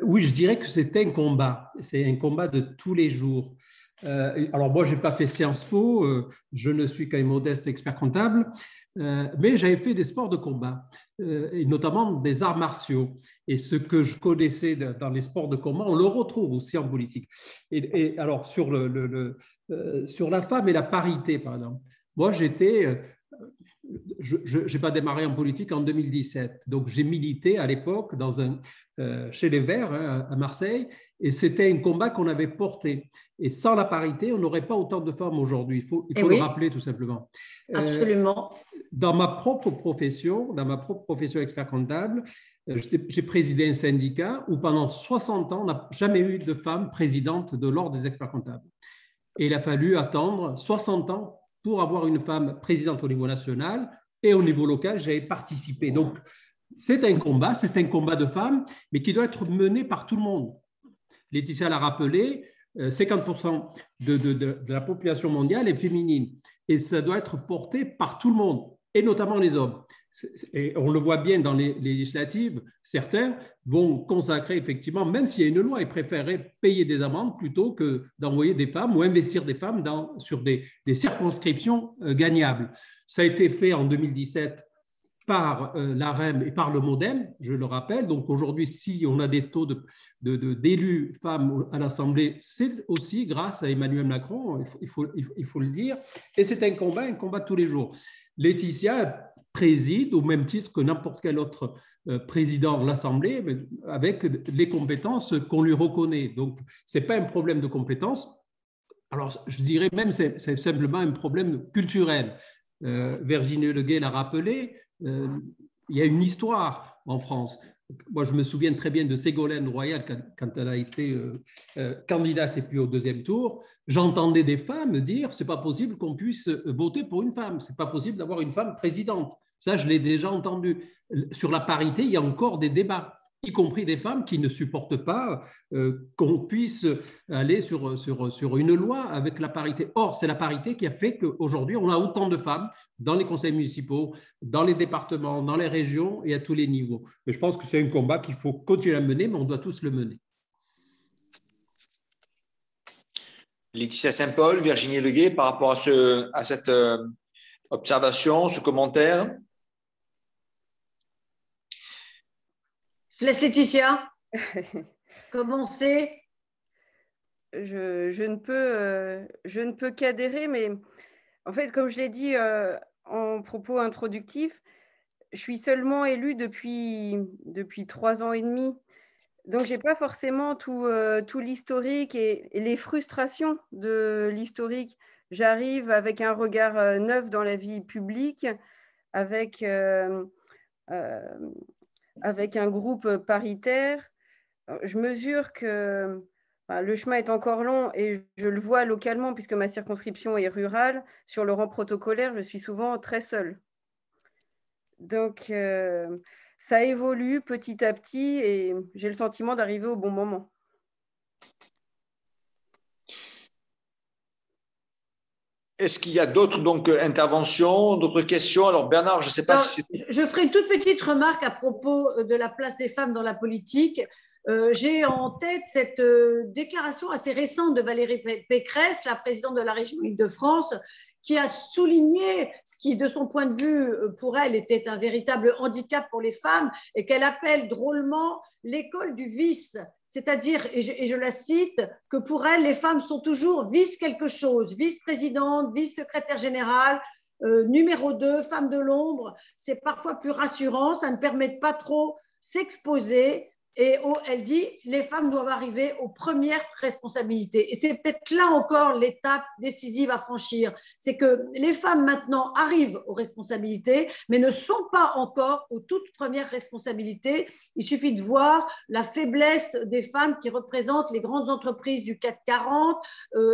[SPEAKER 6] Oui, je dirais que c'est un combat. C'est un combat de tous les jours. Alors moi, je n'ai pas fait Sciences Po, je ne suis qu'un modeste expert comptable, mais j'avais fait des sports de combat, et notamment des arts martiaux. Et ce que je connaissais dans les sports de combat, on le retrouve aussi en politique. Et alors, sur la femme et la parité, par exemple, moi, je n'ai pas démarré en politique en 2017. Donc, j'ai milité à l'époque chez les Verts, à Marseille, et c'était un combat qu'on avait porté. Et sans la parité, on n'aurait pas autant de femmes aujourd'hui. Il faut le rappeler tout simplement.
[SPEAKER 3] Absolument.
[SPEAKER 6] Dans ma propre profession expert comptable, j'ai présidé un syndicat où pendant 60 ans, on n'a jamais eu de femme présidente de l'ordre des experts comptables. Et il a fallu attendre 60 ans pour avoir une femme présidente au niveau national, et au niveau local, j'avais participé. Donc, c'est un combat de femmes, mais qui doit être mené par tout le monde. Laetitia l'a rappelé, 50% de la population mondiale est féminine, et ça doit être porté par tout le monde, et notamment les hommes. Et on le voit bien dans les législatives, certains vont consacrer effectivement, même s'il y a une loi, ils préféreraient payer des amendes plutôt que d'envoyer des femmes ou investir des femmes sur des circonscriptions gagnables. Ça a été fait en 2017 par l'AREM et par le MoDem, je le rappelle. Donc aujourd'hui, si on a des taux d'élus femmes à l'Assemblée, c'est aussi grâce à Emmanuel Macron, il faut le dire. Et c'est un combat de tous les jours. Laetitia préside au même titre que n'importe quel autre président de l'Assemblée, avec les compétences qu'on lui reconnaît. Donc, ce n'est pas un problème de compétences. Alors, je dirais même que c'est simplement un problème culturel. Virginie Leguet l'a rappelé, il y a une histoire en France. Moi, je me souviens très bien de Ségolène Royal quand elle a été candidate et puis au deuxième tour. J'entendais des femmes dire « c'est pas possible qu'on puisse voter pour une femme, c'est pas possible d'avoir une femme présidente ». Ça, je l'ai déjà entendu. Sur la parité, il y a encore des débats, y compris des femmes qui ne supportent pas qu'on puisse aller sur une loi avec la parité. Or, c'est la parité qui a fait qu'aujourd'hui, on a autant de femmes dans les conseils municipaux, dans les départements, dans les régions et à tous les niveaux. Mais je pense que c'est un combat qu'il faut continuer à mener, mais on doit tous le mener.
[SPEAKER 4] Laetitia Saint-Paul, Virginie Leguet, par rapport à cette observation, ce commentaire.
[SPEAKER 3] Je laisse Laetitia. Comment c'est?
[SPEAKER 2] Je ne peux qu'adhérer, mais en fait, comme je l'ai dit en propos introductif, je suis seulement élue depuis 3 ans et demi. Donc, je n'ai pas forcément tout l'historique et les frustrations de l'historique. J'arrive avec un regard neuf dans la vie publique, avec un groupe paritaire. Je mesure que le chemin est encore long et je le vois localement puisque ma circonscription est rurale. Sur le rang protocolaire, je suis souvent très seule. Donc, ça évolue petit à petit et j'ai le sentiment d'arriver au bon moment.
[SPEAKER 4] Est-ce qu'il y a d'autres interventions, d'autres questions? Alors Bernard, je ne sais pas si c'est…
[SPEAKER 3] Je ferai une toute petite remarque à propos de la place des femmes dans la politique. J'ai en tête cette déclaration assez récente de Valérie Pécresse, la présidente de la région Île-de-France, qui a souligné ce qui, de son point de vue, pour elle, était un véritable handicap pour les femmes et qu'elle appelle drôlement l'école du vice. C'est-à-dire, et je la cite, que pour elle, les femmes sont toujours vice quelque chose, vice-présidente, vice-secrétaire générale, numéro 2, femme de l'ombre. C'est parfois plus rassurant, ça ne permet pas trop s'exposer. Et elle dit, les femmes doivent arriver aux premières responsabilités. Et c'est peut-être là encore l'étape décisive à franchir. C'est que les femmes maintenant arrivent aux responsabilités, mais ne sont pas encore aux toutes premières responsabilités. Il suffit de voir la faiblesse des femmes qui représentent les grandes entreprises du CAC 40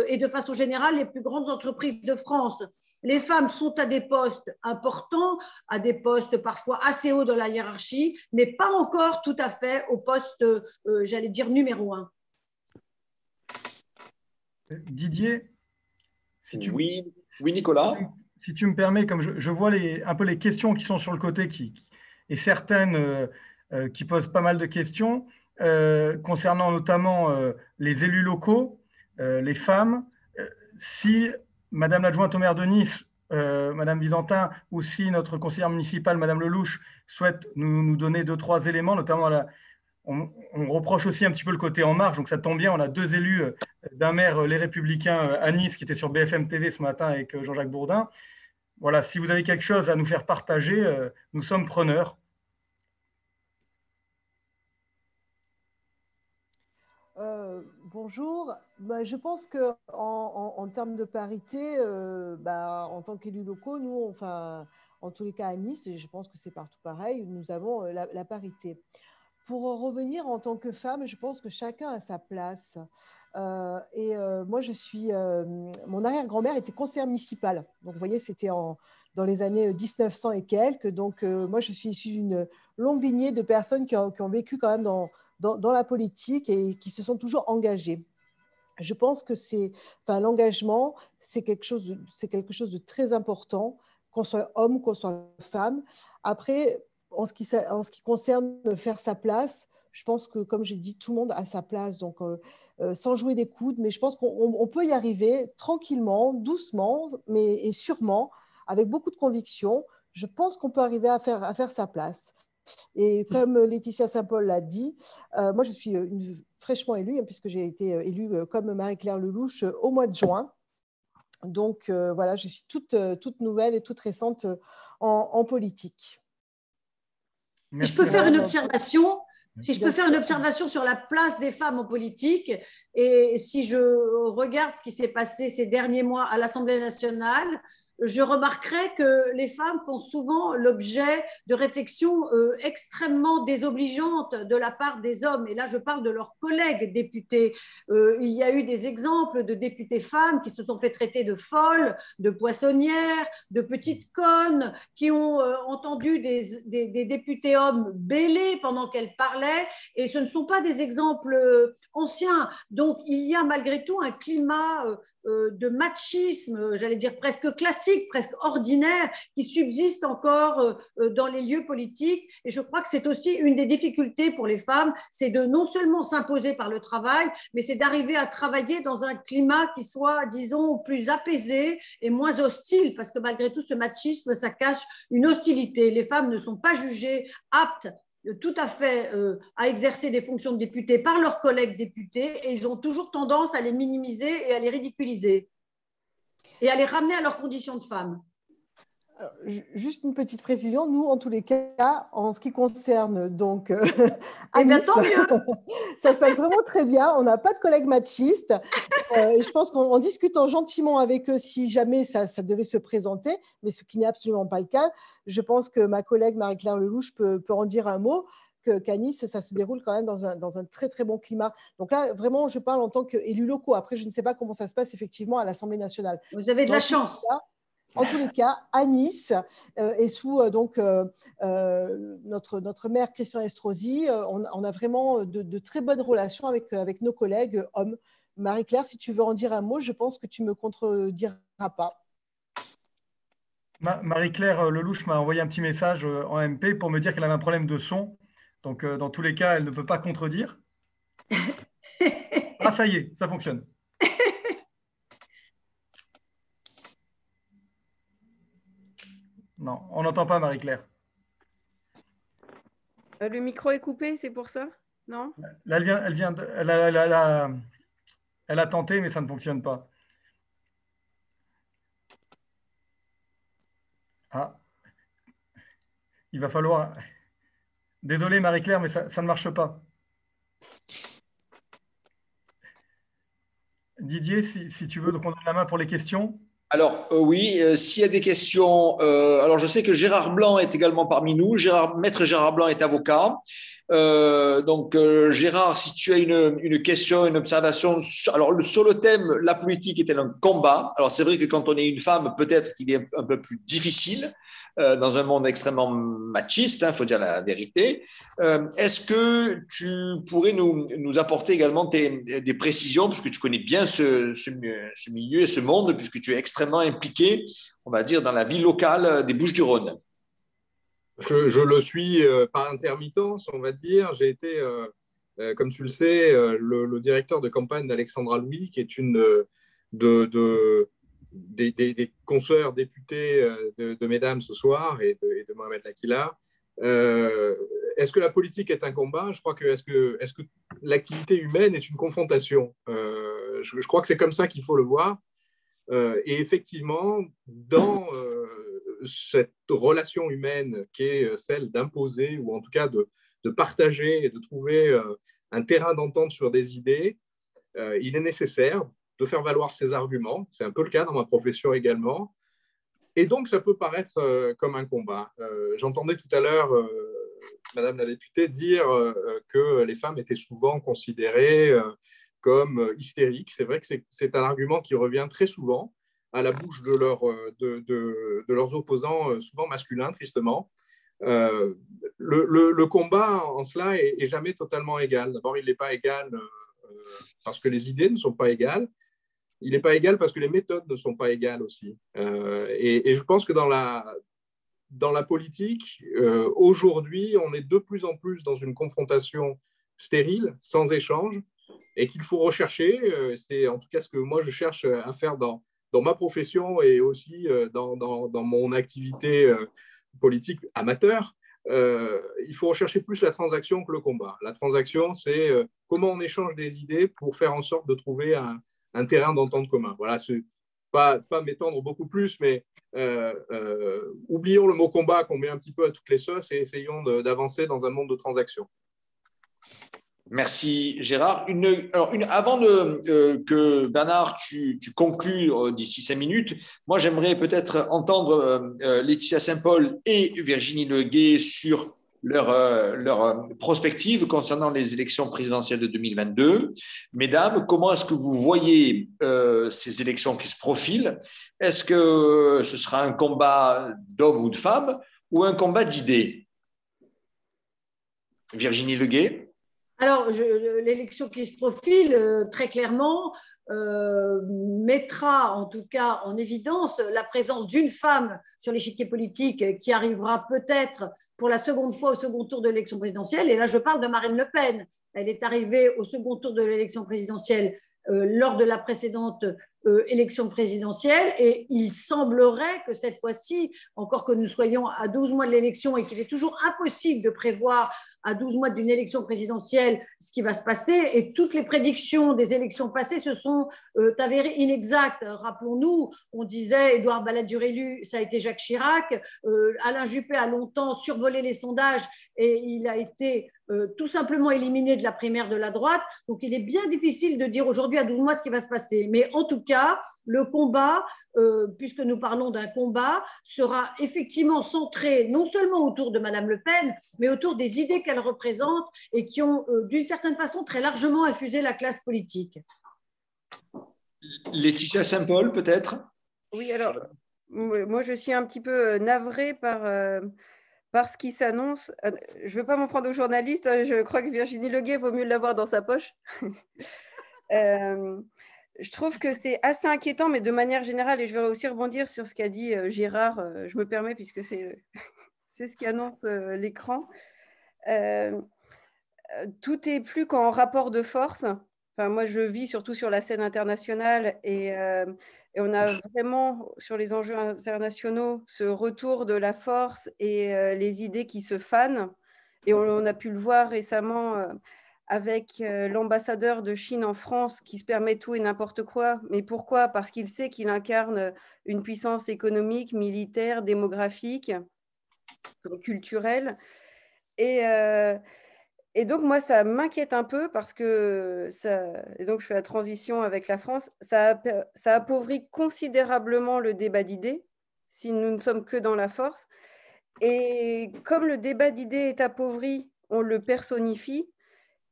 [SPEAKER 3] et de façon générale les plus grandes entreprises de France. Les femmes sont à des postes importants, à des postes parfois assez hauts dans la hiérarchie, mais pas encore tout à fait au poste j'allais dire numéro 1.
[SPEAKER 5] Didier,
[SPEAKER 4] oui, Nicolas.
[SPEAKER 5] Si tu me permets, comme je vois un peu les questions qui sont sur le côté et certaines qui posent pas mal de questions concernant notamment les élus locaux, les femmes. Si Madame l'adjointe au maire de Nice, Madame Visantin, ou si notre conseillère municipale, Madame Lelouch, souhaite nous donner 2-3 éléments, notamment on reproche aussi un petit peu le côté en marge, donc ça tombe bien, on a 2 élus d'un maire Les Républicains à Nice qui était sur BFM TV ce matin avec Jean-Jacques Bourdin. Voilà, si vous avez quelque chose à nous faire partager, nous sommes preneurs.
[SPEAKER 7] Bonjour. Je pense qu'en termes de parité, en tant qu'élus locaux, nous, en tous les cas à Nice, et je pense que c'est partout pareil, nous avons la parité. Pour revenir en tant que femme, je pense que chacun a sa place. Moi, mon arrière-grand-mère était conseillère municipale. Donc, vous voyez, c'était dans les années 1900 et quelques. Donc, moi, je suis issue d'une longue lignée de personnes qui ont vécu quand même dans la politique et qui se sont toujours engagées. Je pense que l'engagement, c'est quelque chose de très important, qu'on soit homme, qu'on soit femme. Après, en ce qui concerne faire sa place, je pense que, comme j'ai dit, tout le monde a sa place, donc sans jouer des coudes, mais je pense qu'on peut y arriver tranquillement, doucement, et sûrement, avec beaucoup de conviction. Je pense qu'on peut arriver à faire sa place. Et comme Laetitia Saint-Paul l'a dit, moi je suis fraîchement élue, puisque j'ai été élue comme Marie-Claire Lelouch au mois de juin. Donc voilà, je suis toute nouvelle et toute récente en politique.
[SPEAKER 3] Si je peux faire une observation, sur la place des femmes en politique, et si je regarde ce qui s'est passé ces derniers mois à l'Assemblée nationale, je remarquerai que les femmes font souvent l'objet de réflexions extrêmement désobligeantes de la part des hommes. Et là, je parle de leurs collègues députés. Il y a eu des exemples de députées femmes qui se sont fait traiter de folles, de poissonnières, de petites connes, qui ont entendu des députés hommes bêler pendant qu'elles parlaient. Et ce ne sont pas des exemples anciens. Donc, il y a malgré tout un climat de machisme, j'allais dire presque classique, presque ordinaire, qui subsiste encore dans les lieux politiques. Et je crois que c'est aussi une des difficultés pour les femmes, c'est de non seulement s'imposer par le travail, mais c'est d'arriver à travailler dans un climat qui soit, disons, plus apaisé et moins hostile, parce que malgré tout, ce machisme, ça cache une hostilité. Les femmes ne sont pas jugées aptes tout à fait à exercer des fonctions de députés par leurs collègues députés et ils ont toujours tendance à les minimiser et à les ridiculiser et à les ramener à leurs conditions de femmes.
[SPEAKER 7] Alors, juste une petite précision, nous, en tous les cas, en ce qui concerne donc Anis,
[SPEAKER 3] tant mieux.
[SPEAKER 7] Ça se passe vraiment très bien. On n'a pas de collègues machistes. Et je pense qu'en discutant gentiment avec eux, si jamais ça devait se présenter, mais ce qui n'est absolument pas le cas, je pense que ma collègue Marie-Claire Lelouch peut en dire un mot, qu'à Nice, ça se déroule quand même dans un très, très bon climat. Donc là, vraiment, je parle en tant qu'élus locaux. Après, je ne sais pas comment ça se passe effectivement à l'Assemblée nationale.
[SPEAKER 3] Vous avez de la chance.
[SPEAKER 7] En tous les cas, à Nice, et sous notre maire Christian Estrosi, on a vraiment de très bonnes relations avec nos collègues hommes. Marie-Claire, si tu veux en dire un mot, je pense que tu ne me contrediras pas.
[SPEAKER 5] Marie-Claire Lelouch m'a envoyé un petit message en MP pour me dire qu'elle avait un problème de son. Donc, dans tous les cas, elle ne peut pas contredire. Ah, ça y est, ça fonctionne. Non, on n'entend pas Marie-Claire.
[SPEAKER 2] Le micro est coupé, c'est pour ça? Non?
[SPEAKER 5] Là, elle a tenté, mais ça ne fonctionne pas. Ah, il va falloir... Désolé Marie-Claire, mais ça ne marche pas. Didier, si tu veux, donc on donne la main pour les questions.
[SPEAKER 4] Alors, oui, s'il y a des questions, alors je sais que Gérard Blanc est également parmi nous. Maître Gérard Blanc est avocat. Gérard, si tu as une question, une observation, alors sur le thème, la politique est-elle un combat? Alors, c'est vrai que quand on est une femme, peut-être qu'il est un peu plus difficile dans un monde extrêmement machiste, il faut dire la vérité. Est-ce que tu pourrais nous apporter également des précisions, puisque tu connais bien ce milieu et ce monde, puisque tu es extrêmement impliqué, on va dire, dans la vie locale des Bouches-du-Rhône?
[SPEAKER 8] Je le suis par intermittence, on va dire. J'ai été, comme tu le sais, le directeur de campagne d'Alexandra Louis, qui est une des consoeurs députés de mesdames ce soir et de Mohamed Lakila. Est-ce que la politique est un combat? Je crois que est-ce que l'activité humaine est une confrontation? Je crois que c'est comme ça qu'il faut le voir. Et effectivement, dans cette relation humaine qui est celle d'imposer ou en tout cas de partager et de trouver un terrain d'entente sur des idées, il est nécessaire de faire valoir ses arguments. C'est un peu le cas dans ma profession également. Et donc, ça peut paraître comme un combat. J'entendais tout à l'heure Madame la députée dire que les femmes étaient souvent considérées comme hystériques. C'est vrai que c'est un argument qui revient très souvent à la bouche de leurs opposants, souvent masculins, tristement. Le combat, en cela, est jamais totalement égal. D'abord, il n'est pas égal parce que les idées ne sont pas égales. Il n'est pas égal parce que les méthodes ne sont pas égales aussi. Et je pense que dans la politique, aujourd'hui, on est de plus en plus dans une confrontation stérile, sans échange, et qu'il faut rechercher. C'est en tout cas ce que moi je cherche à faire dans ma profession et aussi dans mon activité politique amateur. Il faut rechercher plus la transaction que le combat. La transaction, c'est comment on échange des idées pour faire en sorte de trouver un terrain d'entente commun. Voilà, pas m'étendre beaucoup plus, mais oublions le mot combat qu'on met un petit peu à toutes les sauces et essayons d'avancer dans un monde de transactions.
[SPEAKER 4] Merci Gérard. Avant que Bernard, tu conclues d'ici 5 minutes, moi j'aimerais peut-être entendre Laetitia Saint-Paul et Virginie Leguet sur leur prospective concernant les élections présidentielles de 2022. Mesdames, comment est-ce que vous voyez ces élections qui se profilent? Est-ce que ce sera un combat d'hommes ou de femmes ou un combat d'idées? Virginie Leguet.
[SPEAKER 3] Alors, l'élection qui se profile, très clairement, mettra en tout cas en évidence la présence d'une femme sur l'échiquier politique qui arrivera peut-être pour la seconde fois au second tour de l'élection présidentielle. Et là, je parle de Marine Le Pen. Elle est arrivée au second tour de l'élection présidentielle lors de la précédente élection présidentielle et il semblerait que cette fois-ci, encore que nous soyons à 12 mois de l'élection et qu'il est toujours impossible de prévoir à 12 mois d'une élection présidentielle ce qui va se passer, et toutes les prédictions des élections passées se sont avérées inexactes. Rappelons-nous, on disait Édouard Balladur élu, ça a été Jacques Chirac, Alain Juppé a longtemps survolé les sondages et il a été tout simplement éliminé de la primaire de la droite. Donc il est bien difficile de dire aujourd'hui à 12 mois ce qui va se passer. Mais en tout cas, le combat, puisque nous parlons d'un combat, sera effectivement centré non seulement autour de Madame Le Pen, mais autour des idées qu'elle représente et qui ont d'une certaine façon très largement infusé la classe politique.
[SPEAKER 4] Laetitia Saint-Paul, peut-être?
[SPEAKER 2] Oui, alors, moi, je suis un petit peu navrée par ce qui s'annonce. Je ne veux pas m'en prendre aux journalistes. Je crois que Virginie Leguet, vaut mieux l'avoir dans sa poche. Je trouve que c'est assez inquiétant, mais de manière générale, et je vais aussi rebondir sur ce qu'a dit Gérard, je me permets, puisque c'est ce qui annonce l'écran. Tout est plus qu'en rapport de force. Enfin, moi, je vis surtout sur la scène internationale et on a vraiment, sur les enjeux internationaux, ce retour de la force et les idées qui se fanent. Et on a pu le voir récemment avec l'ambassadeur de Chine en France qui se permet tout et n'importe quoi. Mais pourquoi? Parce qu'il sait qu'il incarne une puissance économique, militaire, démographique, culturelle. Et donc, moi, ça m'inquiète un peu parce que et donc je fais la transition avec la France, ça appauvrit considérablement le débat d'idées si nous ne sommes que dans la force. Et comme le débat d'idées est appauvri, on le personnifie.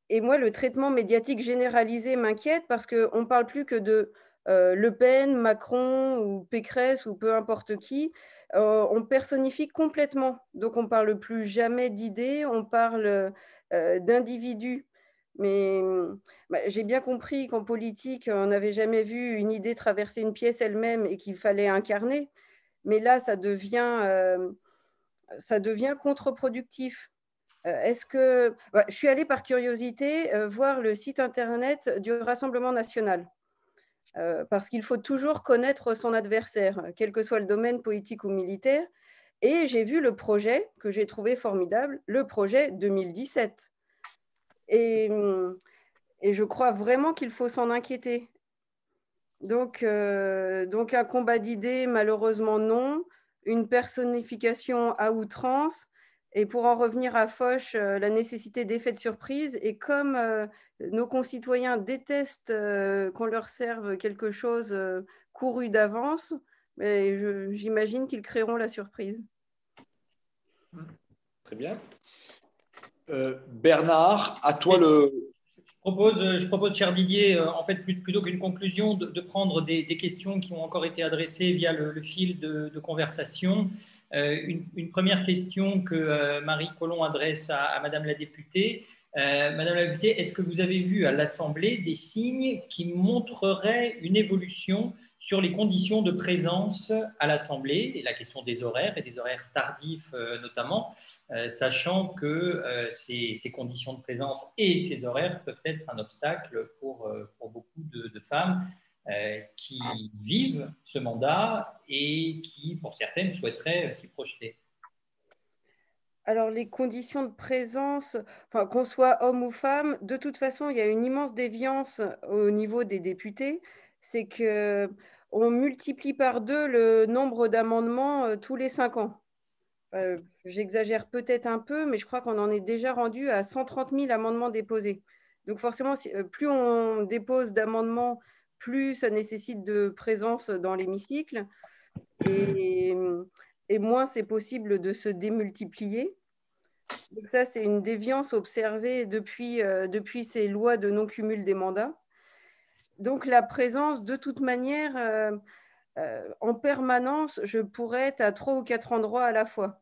[SPEAKER 2] Et moi, le traitement médiatique généralisé m'inquiète parce qu'on ne parle plus que de Le Pen, Macron ou Pécresse ou peu importe qui. On personnifie complètement. Donc, on ne parle plus jamais d'idées, on parle d'individus. Mais j'ai bien compris qu'en politique, on n'avait jamais vu une idée traverser une pièce elle-même et qu'il fallait incarner. Mais là, ça devient contre-productif. Je suis allée par curiosité voir le site internet du Rassemblement national, parce qu'il faut toujours connaître son adversaire, quel que soit le domaine politique ou militaire. Et j'ai vu le projet que j'ai trouvé formidable, le projet 2017. Et je crois vraiment qu'il faut s'en inquiéter. Donc un combat d'idées, malheureusement non. Une personnification à outrance. Et pour en revenir à Foch, la nécessité d'effets de surprise. Et comme nos concitoyens détestent qu'on leur serve quelque chose couru d'avance, j'imagine qu'ils créeront la surprise.
[SPEAKER 4] Très bien. Bernard, à toi
[SPEAKER 1] Je propose, cher Didier, en fait, plutôt qu'une conclusion, de prendre des questions qui ont encore été adressées via le fil de conversation. Une première question que Marie Colomb adresse à Madame la députée. Madame la députée, est-ce que vous avez vu à l'Assemblée des signes qui montreraient une évolution sur les conditions de présence à l'Assemblée et la question des horaires et des horaires tardifs notamment, sachant que ces conditions de présence et ces horaires peuvent être un obstacle pour beaucoup de femmes qui vivent ce mandat et qui, pour certaines, souhaiteraient s'y projeter.
[SPEAKER 2] Alors, les conditions de présence, enfin, qu'on soit homme ou femme, de toute façon, il y a une immense déviance au niveau des députés. C'est qu'on multiplie par 2 le nombre d'amendements tous les 5 ans. J'exagère peut-être un peu, mais je crois qu'on en est déjà rendu à 130 000 amendements déposés. Donc forcément, plus on dépose d'amendements, plus ça nécessite de présence dans l'hémicycle. Et moins c'est possible de se démultiplier. Donc ça, c'est une déviance observée depuis ces lois de non-cumul des mandats. Donc la présence, de toute manière, en permanence, je pourrais être à 3 ou 4 endroits à la fois.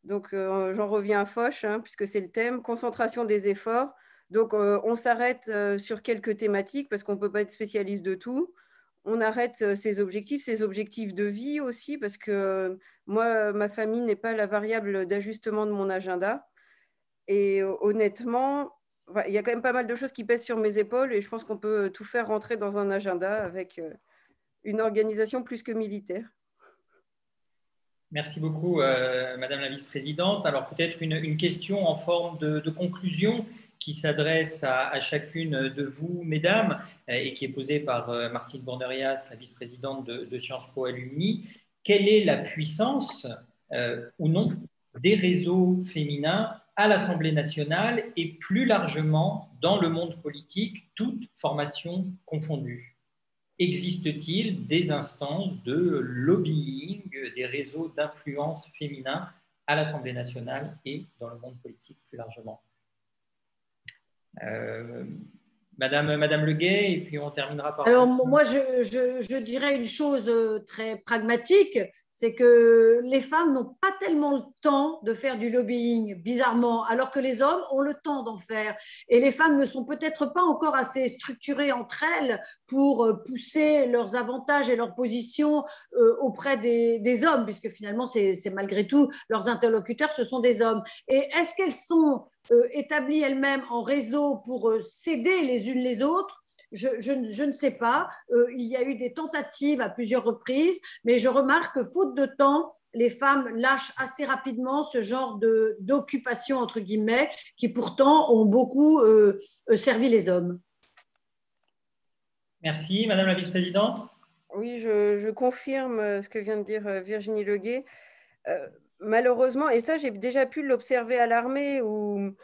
[SPEAKER 2] Donc j'en reviens à Foch, puisque c'est le thème, concentration des efforts. Donc on s'arrête sur quelques thématiques, parce qu'on ne peut pas être spécialiste de tout. On arrête ses objectifs de vie aussi, parce que moi, ma famille n'est pas la variable d'ajustement de mon agenda. Et honnêtement, il y a quand même pas mal de choses qui pèsent sur mes épaules et je pense qu'on peut tout faire rentrer dans un agenda avec une organisation plus que militaire.
[SPEAKER 1] Merci beaucoup, Madame la vice-présidente. Alors, peut-être une question en forme de conclusion qui s'adresse à chacune de vous, mesdames, et qui est posée par Martine Bornerias, la vice-présidente de Sciences Po Alumni. Quelle est la puissance ou non des réseaux féminins à l'Assemblée nationale et plus largement dans le monde politique, toutes formations confondues? Existe-t-il des instances de lobbying, des réseaux d'influence féminins à l'Assemblée nationale et dans le monde politique plus largement? Madame Leguet, et puis on terminera par…
[SPEAKER 3] Alors, moi, je dirais une chose très pragmatique, c'est que les femmes n'ont pas tellement le temps de faire du lobbying, bizarrement, alors que les hommes ont le temps d'en faire. Et les femmes ne sont peut-être pas encore assez structurées entre elles pour pousser leurs avantages et leurs positions auprès des hommes, puisque finalement, c'est malgré tout, leurs interlocuteurs, ce sont des hommes. Et est-ce qu'elles sont établies elles-mêmes en réseau pour s'aider les unes les autres? Je ne sais pas. Il y a eu des tentatives à plusieurs reprises, mais je remarque que, faute de temps, les femmes lâchent assez rapidement ce genre d'occupation, entre guillemets, qui pourtant ont beaucoup servi les hommes.
[SPEAKER 1] Merci. Madame la vice-présidente.
[SPEAKER 2] Oui, je confirme ce que vient de dire Virginie Leguet. Malheureusement, et ça j'ai déjà pu l'observer à l'armée où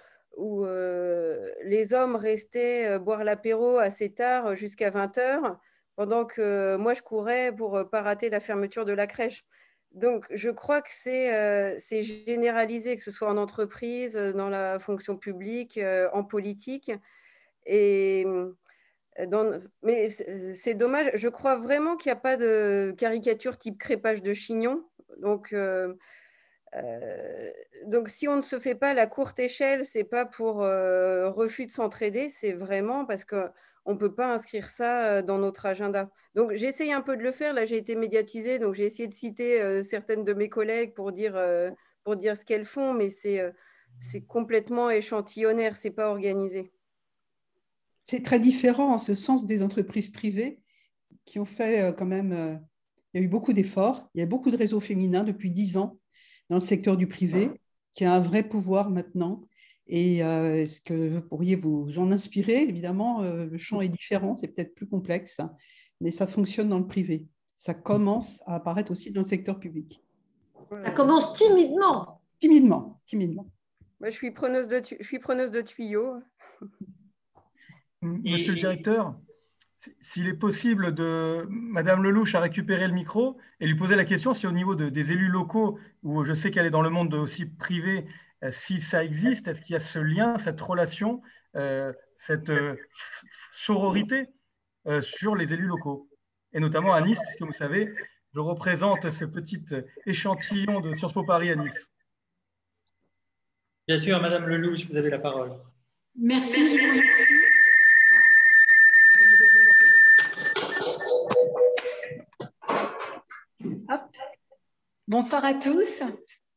[SPEAKER 2] les hommes restaient boire l'apéro assez tard, jusqu'à 20h, pendant que moi je courais pour ne pas rater la fermeture de la crèche. Donc je crois que c'est généralisé, que ce soit en entreprise, dans la fonction publique, en politique. Mais c'est dommage, je crois vraiment qu'il n'y a pas de caricature type crépage de chignon. Donc si on ne se fait pas la courte échelle, ce n'est pas pour refus de s'entraider, c'est vraiment parce qu'on ne peut pas inscrire ça dans notre agenda. Donc j'essaye un peu de le faire, là j'ai été médiatisée, donc j'ai essayé de citer certaines de mes collègues pour dire ce qu'elles font, mais c'est complètement échantillonnaire, ce n'est pas organisé.
[SPEAKER 9] C'est très différent en ce sens des entreprises privées qui ont fait quand même… il y a eu beaucoup d'efforts, il y a beaucoup de réseaux féminins depuis 10 ans dans le secteur du privé, qui a un vrai pouvoir maintenant. Et est-ce que vous pourriez vous en inspirer? Évidemment, le champ est différent, c'est peut-être plus complexe, mais ça fonctionne dans le privé. Ça commence à apparaître aussi dans le secteur public.
[SPEAKER 3] Ça commence timidement.
[SPEAKER 9] Timidement.
[SPEAKER 2] Moi, je suis preneuse de tuyaux.
[SPEAKER 5] Monsieur le directeur, s'il est possible de… Madame Lelouch a récupéré le micro et lui poser la question si au niveau des élus locaux, où je sais qu'elle est dans le monde aussi privé, si ça existe, est-ce qu'il y a ce lien, cette relation, cette sororité sur les élus locaux? Et notamment à Nice, puisque vous savez, je représente ce petit échantillon de Sciences Po Paris à Nice.
[SPEAKER 1] Bien sûr, Madame Lelouch, vous avez la parole.
[SPEAKER 10] Merci. Hop. Bonsoir à tous,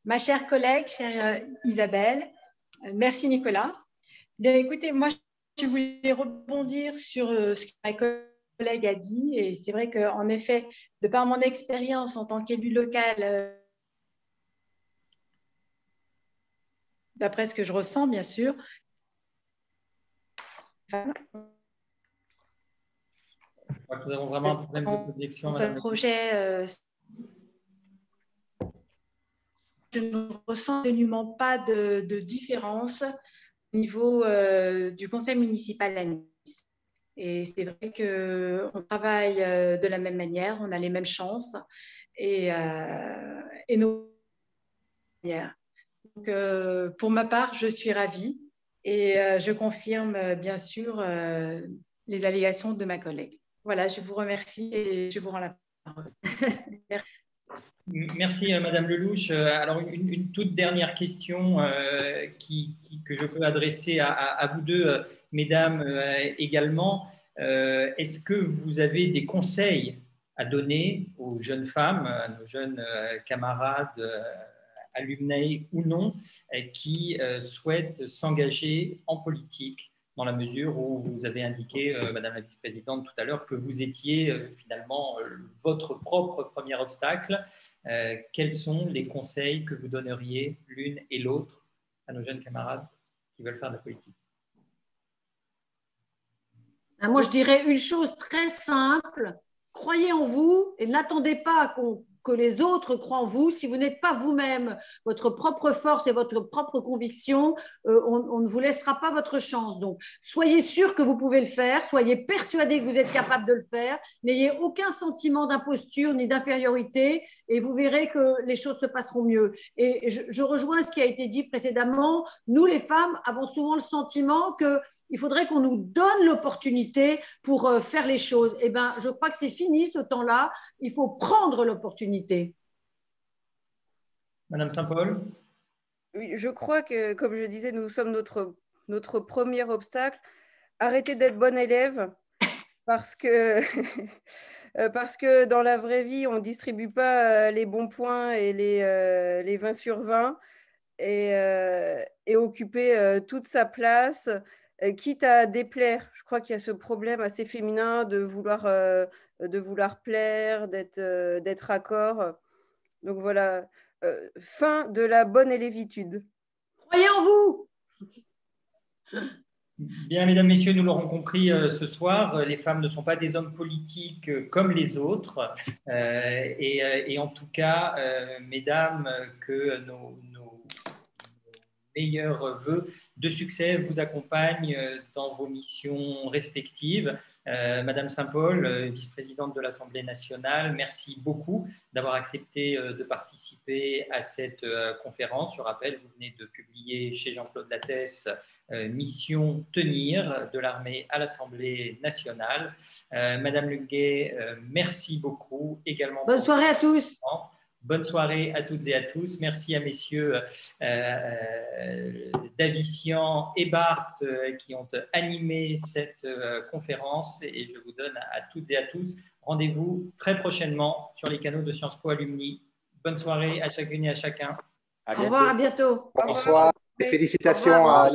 [SPEAKER 10] ma chère collègue, chère Isabelle. Merci Nicolas. Bien écoutez, moi je voulais rebondir sur ce que ma collègue a dit, et c'est vrai qu'en effet, de par mon expérience en tant qu'élu local, d'après ce que je ressens bien sûr,
[SPEAKER 1] Je crois que nous avons vraiment un problème de connexion.
[SPEAKER 10] Un projet, je ne ressens absolument pas de différence au niveau du conseil municipal à Nice. Et c'est vrai qu'on travaille de la même manière, on a les mêmes chances et nos manières. Donc, pour ma part, je suis ravie et je confirme bien sûr les allégations de ma collègue. Voilà, je vous remercie et je vous rends la parole. Merci.
[SPEAKER 1] Merci Madame Lelouch. Alors une toute dernière question que je peux adresser à vous deux, mesdames, également. Est-ce que vous avez des conseils à donner aux jeunes femmes, à nos jeunes camarades, alumni ou non, qui souhaitent s'engager en politique dans la mesure où vous avez indiqué, Madame la vice-présidente, tout à l'heure, que vous étiez finalement votre propre premier obstacle. Quels sont les conseils que vous donneriez l'une et l'autre à nos jeunes camarades qui veulent faire de la politique?
[SPEAKER 3] Moi, je dirais une chose très simple. Croyez en vous et n'attendez pas que les autres croient en vous. Si vous n'êtes pas vous-même, votre propre force et votre propre conviction, on ne vous laissera pas votre chance. Donc, soyez sûr que vous pouvez le faire, soyez persuadés que vous êtes capable de le faire, n'ayez aucun sentiment d'imposture ni d'infériorité et vous verrez que les choses se passeront mieux. Et je rejoins ce qui a été dit précédemment. Nous, les femmes, avons souvent le sentiment qu'il faudrait qu'on nous donne l'opportunité pour faire les choses. Eh bien, je crois que c'est fini ce temps-là. Il faut prendre l'opportunité.
[SPEAKER 1] Madame Saint-Paul?
[SPEAKER 2] Oui, je crois que, comme je disais, nous sommes notre premier obstacle. Arrêtez d'être bon élève parce que, parce que dans la vraie vie, on ne distribue pas les bons points et les 20 sur 20 et occuper toute sa place, quitte à déplaire. Je crois qu'il y a ce problème assez féminin de vouloir plaire, d'être raccord. Donc voilà, fin de la bonne élévitude.
[SPEAKER 3] Croyez en vous.
[SPEAKER 1] Bien, mesdames, messieurs, nous l'aurons compris ce soir, les femmes ne sont pas des hommes politiques comme les autres. Et en tout cas, mesdames, que nos meilleurs vœux de succès vous accompagnent dans vos missions respectives. Madame Saint-Paul, vice-présidente de l'Assemblée nationale, merci beaucoup d'avoir accepté de participer à cette conférence. Je rappelle, vous venez de publier chez Jean-Claude Lattès Mission tenir de l'armée à l'Assemblée nationale. Madame Lunguet, merci beaucoup également.
[SPEAKER 3] Bonne soirée à tous.
[SPEAKER 1] Bonne soirée à toutes et à tous. Merci à messieurs Davissian et Barthes qui ont animé cette conférence et je vous donne à toutes et à tous rendez-vous très prochainement sur les canaux de Sciences Po Alumni. Bonne soirée à chacune et à chacun.
[SPEAKER 3] Au revoir, à bientôt.
[SPEAKER 11] Bonsoir et félicitations à